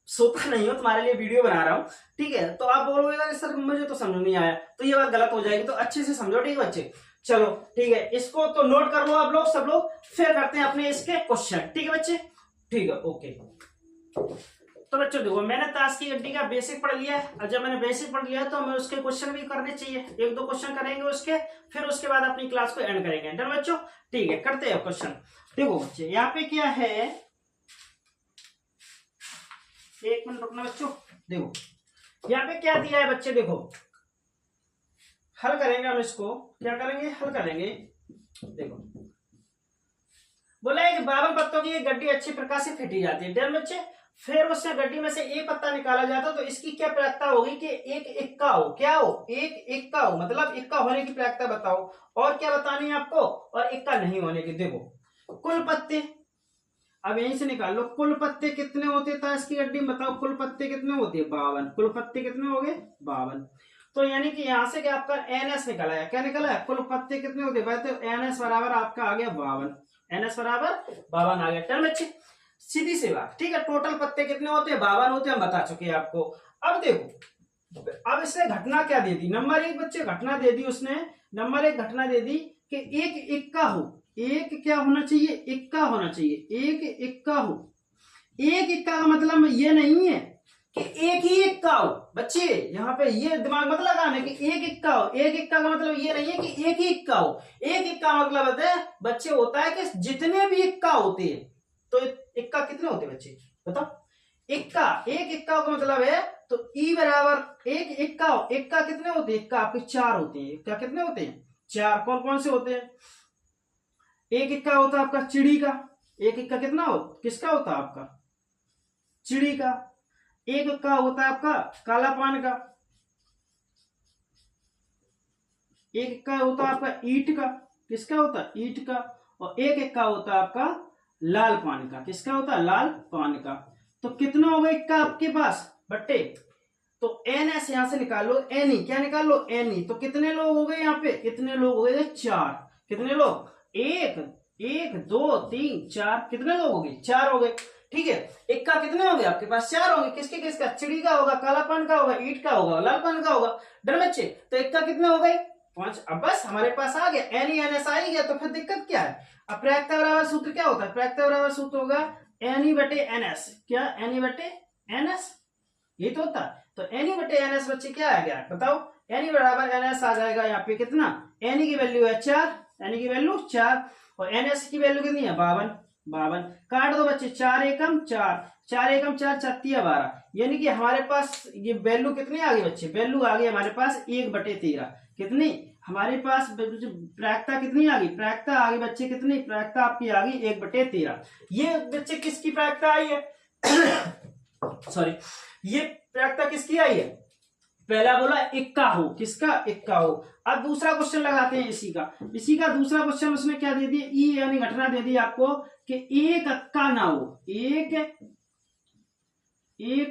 सोता नहीं हूँ, तुम्हारे लिए वीडियो बना रहा हूँ। ठीक है, तो आप बोलोगे सर मुझे तो समझ नहीं आया, तो ये बात गलत हो जाएगी। तो अच्छे से समझो। ठीक है बच्चे, चलो ठीक है, इसको तो नोट कर लो आप लोग सब लोग, फिर करते हैं अपने इसके क्वेश्चन। ठीक है बच्चे, ठीक है, ओके। तो बच्चों देखो, मैंने ताश की गड्डी का बेसिक पढ़ लिया है, और जब मैंने बेसिक पढ़ लिया तो हमें उसके क्वेश्चन भी करने चाहिए। 1-2 क्वेश्चन करेंगे उसके, फिर उसके बाद अपनी क्लास को एंड करेंगे। डन बच्चों, ठीक है, करते हैं क्वेश्चन। देखो बच्चे, यहाँ पे क्या है, 1 मिनट रुकना बच्चों। देखो यहाँ पे क्या दिया है बच्चे, देखो हल करेंगे हम इसको। क्या करेंगे, हल करेंगे। देखो बोला है कि 52 पत्तों की एक गड्डी अच्छी प्रकार से फेंटी जाती है। डन बच्चे, फिर उससे गड्डी में से एक पत्ता निकाला जाता तो इसकी क्या प्रायिकता होगी कि एक इक्का हो। क्या हो, एक इक्का हो, मतलब इक्का होने की प्रायिकता बताओ। और क्या बतानी है आपको, और इक्का नहीं होने की। देखो कुल पत्ते, अब यहीं से निकाल लो, कुल पत्ते कितने होते था इसकी गड्डी में, बताओ कुल पत्ते कितने होते हैं 52। कुल पत्ते कितने हो गए 52। तो यानी कि यहां से क्या आपका एनएस निकला है। क्या निकला है, कुल पत्ते कितने होते हैं, तो एनएस बराबर आपका आ गया 52। एनएस बराबर 52 आ गया। टर्म बच्चे, सीधी सी बात। ठीक है, टोटल पत्ते कितने होते हैं 52 होते हैं, हम बता चुके हैं आपको। अब देखो, अब इसने घटना क्या दे दी, नंबर 1 बच्चे घटना दे दी उसने। नंबर 1 घटना दे दी कि एक इक्का हो। एक क्या होना चाहिए, इक्का होना चाहिए। एक इक्का हो। एक इक्का का मतलब ये नहीं है कि एक ही इक्का हो। बच्चे यहाँ पे ये दिमाग मत लगाना कि एक इक्का हो। एक इक्का का मतलब ये नहीं है कि एक ही इक्का हो। एक इक्का मतलब है बच्चे होता है कि जितने भी इक्का होते हैं, तो इक्का कितने होते हैं बच्चे बताओ। इक्का, एक इक्का का मतलब है तो ई बराबर एक इक्का हो। इक्का कितने होते हैं, इक्का आपके 4 होते हैं। इक्का कितने होते हैं 4। कौन कौन से होते हैं, एक इक्का होता है आपका चिड़ी का। एक इक्का कितना हो, किसका होता है आपका चिड़ी का। एक इक्का होता है आपका काला पान का। एक इक्का होता है आपका ईंट का। किसका होता है, ईंट का। और एक इक्का होता है आपका लाल पान का। किसका होता है, लाल पान का। तो कितना होगा इक्का आपके पास बट्टे, तो एन एस यहां से निकालो। एन ई क्या निकाल लो, एन ई। तो कितने लोग हो गए यहाँ पे, कितने लोग हो गए 4। कितने लोग, 1 1 2 3 4। कितने लोग हो गए 4 हो गए। ठीक है, इक्का कितने होंगे आपके पास 4 होंगे। किसके किसका, चिड़ी का होगा, काला पान का होगा, ईंट का होगा, लाल पान का होगा। डर बच्चे, तो इक्का कितने हो गए 5। अब बस हमारे पास आ गया, एन ई एन एस आ ही गया, तो फिर दिक्कत क्या है। अब प्रायिकता बराबर सूत्र क्या होता है, प्रायिकता बराबर सूत्र होगा एन ई बटे एन एस। क्या, एन ई बटे एन एस, ये तो होता है। तो एन ई बटे एन एस बच्चे क्या आ गया बताओ, एनी बराबर एन एस आ जाएगा यहाँ पे कितना, एनी की वैल्यू है 4, एनी की वैल्यू 4 और एन एस की वैल्यू कितनी है 52, 52 काट दो बच्चे, 4 एकम 4, 4 एकम 4 चत्तिया 12, यानी कि हमारे पास ये वैल्यू कितनी आ गई बच्चे, वैल्यू आ गई हमारे पास 1/13, कितनी हमारे पास प्रायिकता कितनी आ गई, प्रायिकता आ गई बच्चे कितनी, प्रायिकता आपकी आ गई 1/13। ये बच्चे किसकी प्रायिकता आई है सॉरी, ये प्रायिकता किसकी आई है, पहला बोला इक्का हो, किसका, इक्का हो। अब दूसरा क्वेश्चन लगाते हैं इसी का दूसरा क्वेश्चन, उसने क्या दे दिया, ई यानी घटना दे दी आपको कि एक इक्का ना हो, एक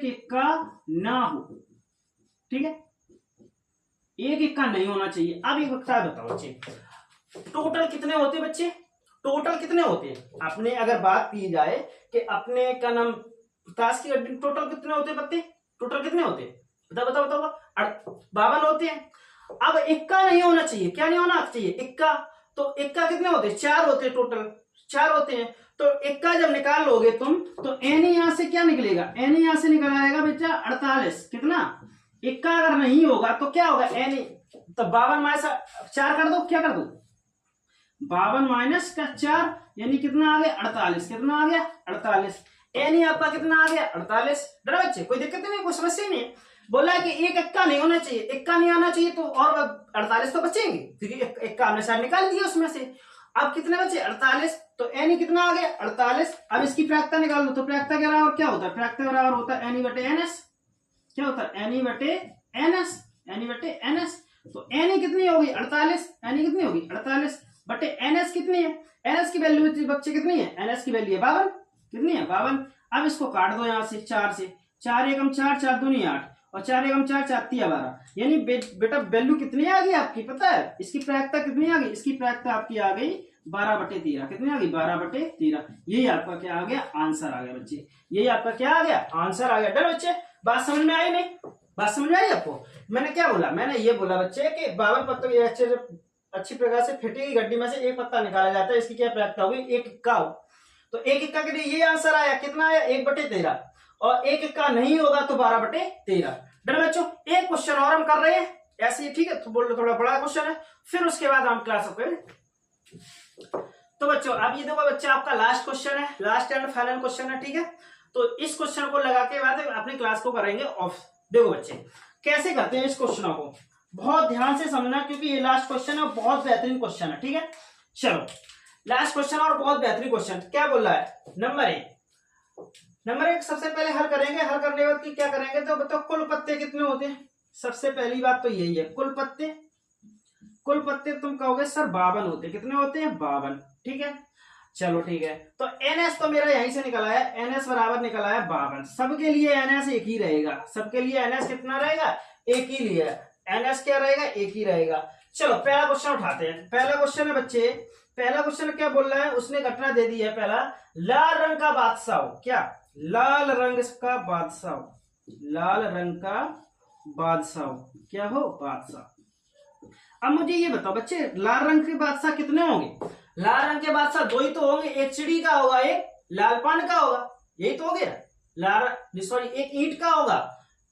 इक्का ना हो, ठीक है, एक इक्का नहीं होना चाहिए। अब एक बता बताओ बच्चे, टोटल कितने होते हैं बच्चे, टोटल कितने होते हैं, अपने अगर बात की जाए कि अपने क्या नाम ताश की गड्डी टोटल कितने होते हैं पत्ते, टोटल कितने होते हैं, बताओ बताओ बताओ, 52 होते हैं। अब इक्का नहीं होना चाहिए, क्या नहीं होना चाहिए, इक्का, तो इक्का कितने होते हैं, 4 होते हैं, टोटल 4 होते हैं। तो इक्का जब निकाल लोगे तुम तो एन यहां से क्या निकलेगा, एन यहां से निकल आएगा बेटा 48, कितना, इक्का अगर नहीं होगा तो क्या होगा, एन तो 52 माइनस 4 कर दो, क्या कर दो 52 माइनस का 4 यानी कितना आ गया 48, कितना आ गया 48, एन आपका कितना आ गया 48। डरा बच्चे, कोई दिक्कत नहीं, कोई समस्या नहीं है। बोला है कि एक इक्का नहीं होना चाहिए, इक्का नहीं आना चाहिए तो और 48 तो बचेंगे, क्योंकि इक्का हमने शायद निकाल दिया उसमें से। अब कितने बचे 48, तो एन कितना आ गया 48। अब इसकी प्रायिकता निकाल लो, तो प्रायिकता के बराबर क्या होता है, प्रायिकता के बराबर होता है एनी बटे एन एस, क्या होता है एनी बटे एन एस, एनी बटे एन एस। तो एनी कितनी होगी 48, एनी कितनी होगी 48 बटे एन एस कितनी है, एन एस की वैल्यू बच्चे कितनी है, एन एस की वैल्यू है 52, कितनी है 52। अब इसको काट दो यहाँ से 4 से, 4 एकम 4, 4 दूनी 8 और 4 एकम 4, 4 तिया 12, यानी बेटा वैल्यू कितनी आ गई आपकी पता है, इसकी प्रायिकता कितनी आ गई, इसकी प्रायिकता आपकी आ गई 12/13, कितनी आ गई 12/13। यही आपका क्या आ गया, आंसर आ गया बच्चे, यही आपका क्या आ गया, आंसर आ गया। डर बच्चे, बात समझ में आई नहीं, बात समझ में आई आपको, मैंने क्या बोला, मैंने ये बोला बच्चे कि 52 पत्तों की अच्छी प्रकार से फेटी हुई गड्डी में से एक पत्ता निकाला जाता है, इसकी क्या प्रायिकता होगी, एक इक्का हो, तो एक इक्का के लिए ये आंसर आया, कितना आया 1/13, और एक इक्का नहीं होगा तो 12/13। डर बच्चों, एक क्वेश्चन और हम कर रहे हैं ऐसे ही, ठीक है, तो बोल लो थोड़ा बड़ा क्वेश्चन है, फिर उसके बाद हम क्लास करें। तो बच्चों अब ये देखो बच्चे, आपका लास्ट क्वेश्चन है, लास्ट एंड फाइनल क्वेश्चन है, ठीक है, तो इस क्वेश्चन को लगा के बाद अपनी क्लास को करेंगे ऑफ। देखो बच्चे कैसे करते हैं इस क्वेश्चन को, बहुत ध्यान से समझना, क्योंकि ये लास्ट क्वेश्चन है, बहुत बेहतरीन क्वेश्चन है, ठीक है। चलो लास्ट क्वेश्चन और बहुत बेहतरीन क्वेश्चन, क्या बोल रहा है, नंबर एक सबसे पहले हल करेंगे, हल करने के बाद क्या करेंगे, तो बताओ कुल पत्ते कितने होते हैं। सबसे पहली बात तो यही है, कुल पत्ते तुम कहोगे सर 52 होते हैं, कितने होते हैं 52, ठीक है। चलो ठीक है, तो एनएस तो मेरा यहीं से निकल आया, एनएस बराबर निकल आया 52, सबके लिए एनएस एक ही रहेगा, सबके लिए एनएस कितना रहेगा, एक ही लिया, एनएस क्या रहेगा, एक ही रहेगा। चलो पहला क्वेश्चन उठाते हैं, पहला क्वेश्चन है बच्चे, पहला क्वेश्चन क्या बोल रहा है, उसने घटना दे दी है पहला, लाल रंग का बादशाह हो, क्या लाल रंग का बादशाह हो, लाल रंग का बादशाह हो, क्या हो बादशाह। अब मुझे ये बताओ बच्चे, लाल रंग के बादशाह कितने होंगे, लाल रंग के बादशाह 2 ही तो होंगे, एक चिड़ी का होगा, एक लाल पान का होगा, यही तो हो गया, लाल सॉरी एक ईंट का होगा,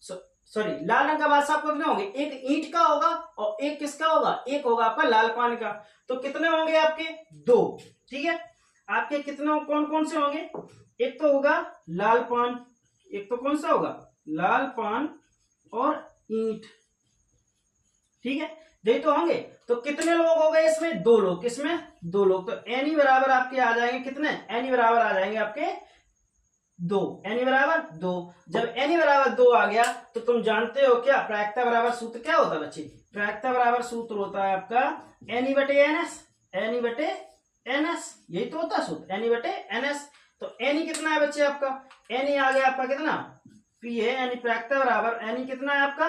सॉरी लाल रंग का बादशाह कितने होंगे, एक ईंट का होगा और एक किसका होगा, एक होगा आपका लाल पान का, तो कितने होंगे आपके 2, ठीक है। आपके कितने कौन कौन से होंगे, एक तो होगा लाल पान, एक तो कौन सा होगा लाल पान और ईंट, ठीक है, यही तो होंगे। तो कितने लोग हो गए इसमें, 2 लोग, किसमें 2 लोग, तो एनी बराबर आपके आ जाएंगे कितने, एनी बराबर आ जाएंगे आपके 2, एनी बराबर 2। जब एनी बराबर 2 आ गया तो तुम जानते हो क्या, प्रायिकता बराबर सूत्र क्या होता है बच्चे, प्रायिकता बराबर सूत्र होता है आपका एनी बटे एनएस, एनी बटे एनएस, यही तो होता है सूत्र, एनी बटे एनएस। तो एनी कितना है बच्चे आपका, एनी आ गया आपका कितना पी है, यानी प्रायिकता बराबर एनी कितना है आपका,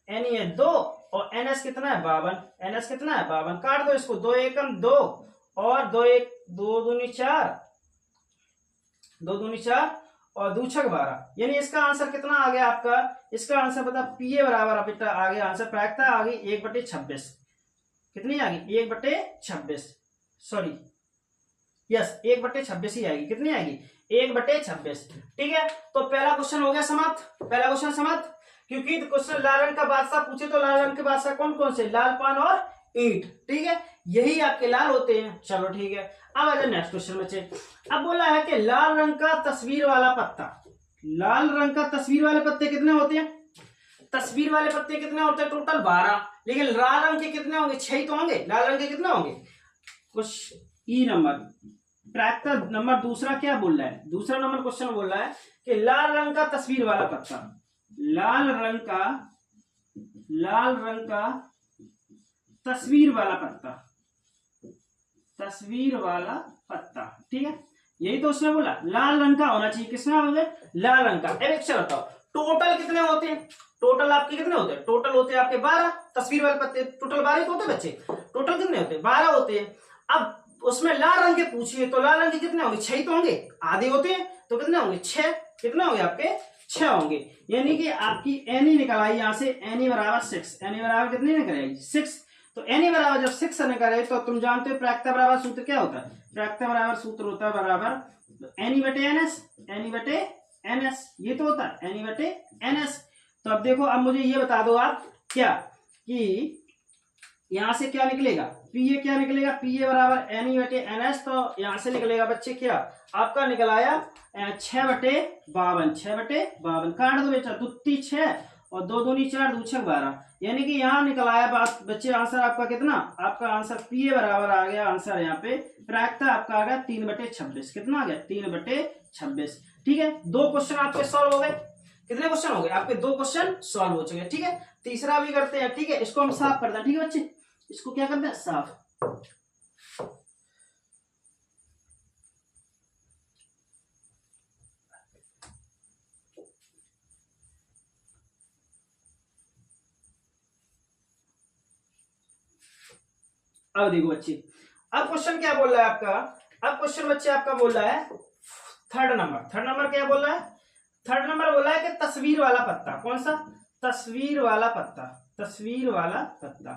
एनी है 2 और एनएस कितना है 52, एनएस कितना है 52, काट दो इसको, 2 एकम 2 और 2 एक 2 दूनी 4, 2 दूनी 4 और 2 छक 12, यानी इसका आंसर कितना आ गया आपका, इसका आंसर बता पीए बराबर बेटा आ गया आंसर, प्रायिकता आ गई 1/26, कितनी आ गई 1/26, सॉरी यस 1/26 ही आएगी, कितनी आएगी 1/26, ठीक है। तो पहला क्वेश्चन हो गया समाप्त, पहला क्वेश्चन समाप्त। क्योंकि क्वेश्चन लाल रंग का बादशाह पूछे तो लाल रंग के बादशाह कौन कौन से, लाल, पान और ईंट, ठीक है, यही आपके लाल होते हैं। चलो ठीक है, अब आ जाए नेक्स्ट क्वेश्चन बच्चे। अब बोला है कि लाल रंग का तस्वीर वाला पत्ता, लाल रंग का तस्वीर वाले पत्ते कितने होते हैं, तस्वीर वाले पत्ते कितने होते हैं, टोटल 12, लेकिन लाल रंग के कितने होंगे, 6 ही तो होंगे, लाल रंग के कितने होंगे, कुछ ई नंबर। प्रैक्टिस नंबर दूसरा क्या बोल रहा है, दूसरा नंबर क्वेश्चन बोल रहा है कि लाल रंग का तस्वीर वाला पत्ता, लाल रंग का तस्वीर वाला पत्ता, तस्वीर वाला पत्ता, ठीक है, यही तो उसने बोला, लाल रंग का होना चाहिए, किसने होंगे, लाल रंग का। अब एक चीज बताओ, टोटल कितने होते हैं, टोटल आपके कितने होते हैं, टोटल होते हैं आपके 12, तस्वीर वाले पत्ते टोटल 12 तो होते हैं बच्चे, टोटल कितने होते हैं, 12 होते हैं। अब उसमें लाल रंग के पूछिए तो लाल रंग के कितने होंगे, 6 तो होंगे, आधे होते हैं तो कितने होंगे, 6, कितने होंगे आपके, 6 होंगे, यानी कि आपकी एनी निकल आई यहां से, एनी बराबर 6, एनी बराबर कितनी निकल आएगी, 6। तो एनी बराबर जब 6 निकल आए तो तुम जानते हो प्रायिकता बराबर सूत्र क्या होता है, प्रायिकता बराबर सूत्र होता है बराबर एनी बटे एनएस, एनी बटे एनएस, ये तो होता है एनी बटे एनएस। तो अब देखो, अब मुझे ये बता दो आप क्या कि यहां से क्या निकलेगा, पीए क्या निकलेगा, पीए बराबर एनी बटे एनएस, तो यहां से निकलेगा बच्चे क्या आपका निकल आया 6/52, 6/52, काट दो बेटा, 2 6 और 2 दूनी 4, 2 6 12, यानी कि यहाँ निकल आया बात बच्चे आंसर आपका कितना, आपका आंसर पीए बराबर आ गया आंसर यहाँ पे, प्रायिकता आपका आ गया 3/26, कितना आ गया 3/26, ठीक है। 2 क्वेश्चन आपके सॉल्व हो गए, कितने क्वेश्चन हो गए आपके, 2 क्वेश्चन सॉल्व हो चुके, ठीक है। तीसरा भी करते हैं, ठीक है, इसको हम साफ करते हैं, ठीक है बच्चे, इसको क्या करते हैं, साफ। अब देखो बच्चे, अब क्वेश्चन क्या बोल रहा है आपका, अब क्वेश्चन बच्चे आपका बोल रहा है थर्ड नंबर क्या बोल रहा है, थर्ड नंबर बोला है कि तस्वीर वाला पत्ता, कौन सा, तस्वीर वाला पत्ता, तस्वीर वाला पत्ता।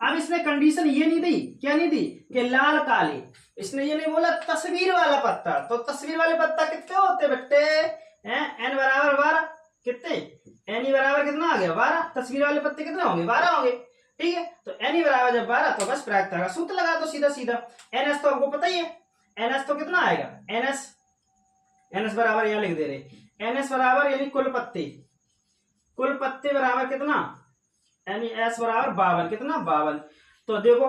अब इसने कंडीशन ये नहीं दी, क्या नहीं दी कि लाल काले, इसने ये नहीं बोला तस्वीर वाला पत्ता, तो तस्वीर वाले पत्ता कितने होते बेटे, एन बराबर 12, कितने, एन बराबर कितना आ गया 12, तस्वीर वाले पत्ते कितने होंगे 12 होंगे, ठीक है। तो एन बराबर जब 12 तो बस प्रायिकता का सूत्र लगा दो सीधा सीधा, एनएस तो आपको पता ही है, एनएस तो कितना आएगा, एनएस बराबर यहां लिख दे रहे, एनएस बराबर यानी कुल पत्ते बराबर कितना, यानी एस बराबर 52, कितना 52। तो देखो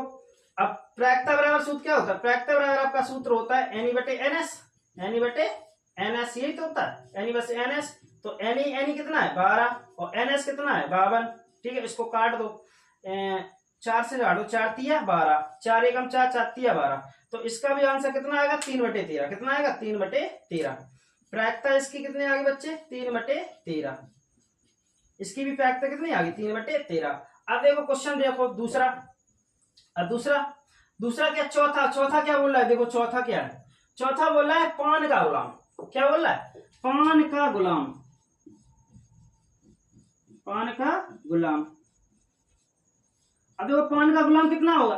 अब प्रायिकता बराबर सूत्र क्या होता है, प्रायिकता बराबर आपका सूत्र होता है एनी बटे एनएस, एनी बटे एनएस, यही तो होता है एनी बस एनएस। तो एनी कितना है 12 और एनएस कितना है 52, ठीक है। इसको काट दो, 4 से काटो, 4 तिया 12, 4 एकम 4, 4 तिया 12, तो इसका भी आंसर कितना आएगा 3/13, कितना आएगा 3/13। प्रायिकता इसकी कितनी आ गई बच्चे 3/13, इसकी भी प्रायिकता कितनी आ गई 3/13। अब देखो क्वेश्चन देखो दूसरा, अब दूसरा क्या, चौथा क्या बोल रहा है, देखो चौथा क्या है, चौथा बोल रहा है पान का गुलाम, क्या बोल रहा है, पान का गुलाम, पान का गुलाम। अब देखो पान का गुलाम कितना होगा,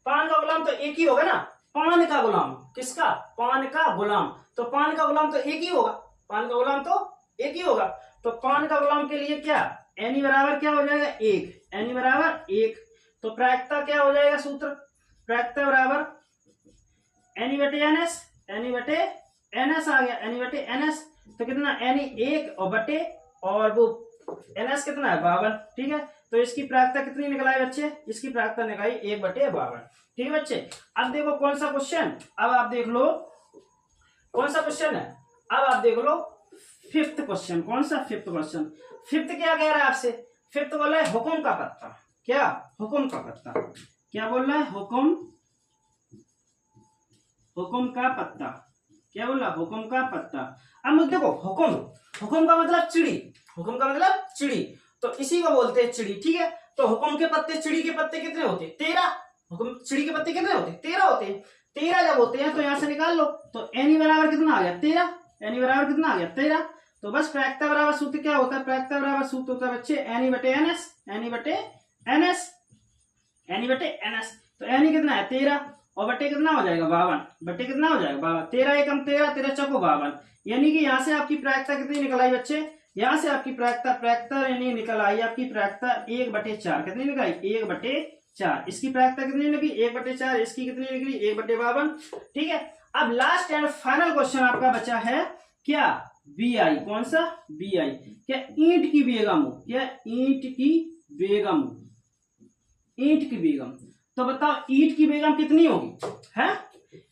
पान का गुलाम तो एक ही होगा ना, पान का गुलाम किसका, पान का गुलाम, तो पान का गुलाम तो एक ही होगा, पान का गुलाम तो एक ही होगा। तो पान का गुलाम के लिए क्या, एनी बराबर क्या हो जाएगा 1, एनी बराबर 1, तो प्रायिकता क्या हो जाएगा सूत्र, प्रायिकता बराबर एनी बटे एनएस, एनी बटे एनएस आ गया, एनी बटे एनएस, तो कितना एनी 1 और बटे और वो एनएस कितना है 52, ठीक है। तो इसकी प्रायिकता कितनी निकल आई बच्चे, इसकी प्रायिकता निकलाई 1/52, ठीक है बच्चे। अब देखो कौन सा क्वेश्चन, अब आप देख लो कौन सा क्वेश्चन है, अब आप देख लो 5th क्वेश्चन, कौन सा 5th क्वेश्चन, 5th क्या कह रहा है आपसे, 5th बोला है हुक्म का पत्ता, क्या, हुक्म का पत्ता, क्या बोल रहा है, हुक्म का पत्ता, क्या बोल रहा है, हुक्म का पत्ता। अब देखो हुक्म का मतलब चिड़ी, हुक्म का मतलब चिड़ी, तो इसी को बोलते हैं चिड़ी, ठीक है। तो हुक्म के पत्ते, चिड़ी के पत्ते कितने होते हैं 13, हुक्म चिड़ी के पत्ते कितने होते हैं 13 होते हैं, 13 जब होते हैं तो यहां से निकाल लो, तो एनी बराबर कितना आ गया 13, एनी बराबर कितना आ गया 13। तो बस प्रायिकता बराबर सूत्र क्या होता है, प्रायिकता बराबर सूत्र होता है बच्चे एनी बटे एनएस, एनी बटे एनएस, एनी बटे एनएस। तो एनी कितना है 13 और बटे कितना हो जाएगा 52, बटे कितना हो जाएगा 52, 13 एकम 13, 13 चौको 52, यानी कि यहाँ से आपकी प्रायिकता कितनी निकल आई बच्चे, यहाँ से आपकी प्रायिकता यानी निकल आई आपकी प्रायिकता 1/4। कितनी निकल आई? 1/4। इसकी प्रायिकता कितनी निकली? 1/4। इसकी कितनी निकली? 1/52। ठीक है। अब लास्ट एंड फाइनल क्वेश्चन आपका बचा है क्या? BI। कौन सा? BI। क्या ईंट की बेगम हो? क्या ईंट की बेगम? ईंट की बेगम। तो बताओ ईंट की बेगम कितनी होगी? है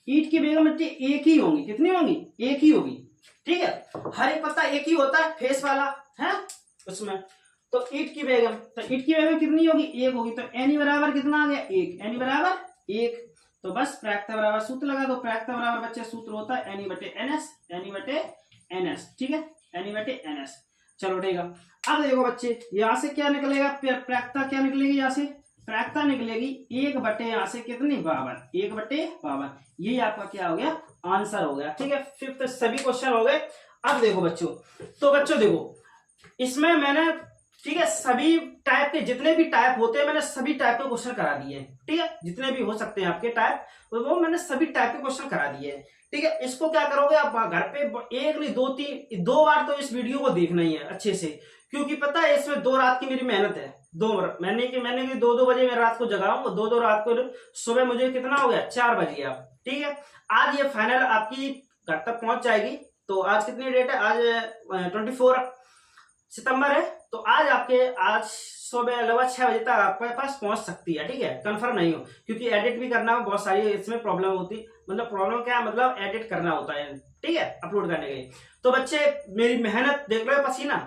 ईंट की बेगम बच्चे एक ही होंगी। कितनी होंगी? एक ही होगी। ठीक है। हर एक पत्ता एक ही होता है फेस वाला है उसमें। तो ईंट की बेगम, तो ईंट की बेगम कितनी होगी? एक होगी। तो एनी बराबर कितना आ गया? एक। एनी बराबर एक। तो बस प्रायिकता बराबर सूत्र लगा दो। प्रायिकता बराबर बच्चे सूत्र होता है NE/NS। NE/NS। ठीक है, NE/NS। चलो ठीक है। अब देखो बच्चे यहां से क्या निकलेगा? प्रायिकता क्या निकलेगी? यहां से प्रायिकता निकलेगी 1/, यहां से कितनी? 52। 1/52। ये आपका क्या हो गया? आंसर हो गया। ठीक है, फिफ्थ सभी क्वेश्चन हो गए। अब देखो बच्चों, तो बच्चों देखो इसमें मैंने, ठीक है, सभी टाइप के जितने भी टाइप होते हैं मैंने सभी टाइप के क्वेश्चन करा दिए हैं। ठीक है, जितने भी हो सकते हैं आपके टाइप वो मैंने सभी टाइप के क्वेश्चन करा दिए हैं। ठीक है, इसको क्या करोगे आप घर पे एक नहीं दो तीन दो बार तो इस वीडियो को देखना ही है अच्छे से, क्योंकि पता है इसमें 2 रात की मेरी मेहनत है। मैंने की 2 बजे मैं रात को जगाऊंगा, 2 रात को। सुबह मुझे कितना हो गया? 4 बजे आप। ठीक है, आज ये फाइनल आपकी घर तक पहुंच जाएगी। तो आज कितनी डेट है? आज 24 सितंबर है। तो आज सुबह लगभग 6 बजे तक आपके पास पहुंच सकती है। ठीक है, कंफर्म नहीं हो, क्योंकि एडिट भी करना बहुत सारी इसमें प्रॉब्लम होती, मतलब प्रॉब्लम क्या है, मतलब एडिट करना होता है। ठीक है, अपलोड करने के लिए। तो बच्चे मेरी मेहनत देख लो,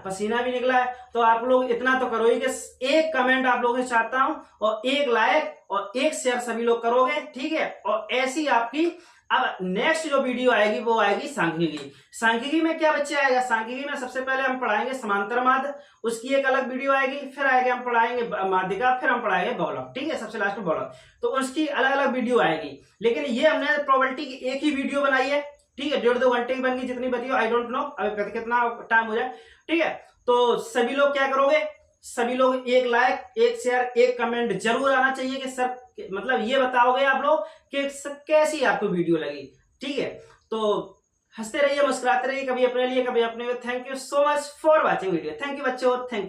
पसीना भी निकला है। तो आप लोग इतना तो करोगे कि एक कमेंट आप लोगों से चाहता हूं, और एक लाइक और एक शेयर सभी लोग करोगे। ठीक है, और ऐसी आपकी अब नेक्स्ट जो वीडियो आएगी वो आएगी सांख्यिकी। सांख्यिकी में क्या बच्चे आएगा? सांख्यिकी में सबसे पहले हम पढ़ाएंगे समांतर माध्य, उसकी एक अलग वीडियो आएगी। फिर आएगा हम पढ़ाएंगे माध्यिका, फिर हम पढ़ाएंगे बहुलक। ठीक है, सबसे लास्ट में बहुलक। तो उसकी अलग अलग वीडियो आएगी। लेकिन ये हमने प्रोबेबिलिटी की एक ही वीडियो बनाई है। ठीक है, 1.5-2 घंटे की बन गई, जितनी बनी हो आई डोंट नो, अब कितना टाइम हो जाए। ठीक है, तो सभी लोग क्या करोगे? सभी लोग एक लाइक, एक शेयर, एक कमेंट जरूर आना चाहिए कि सर, मतलब ये बताओगे आप लोग कि कैसी आपको वीडियो लगी। ठीक है, तो हंसते रहिए, मुस्कुराते रहिए, कभी अपने लिए कभी अपने। Thank you so much for watching video. Thank you बच्चों, थैंक यू।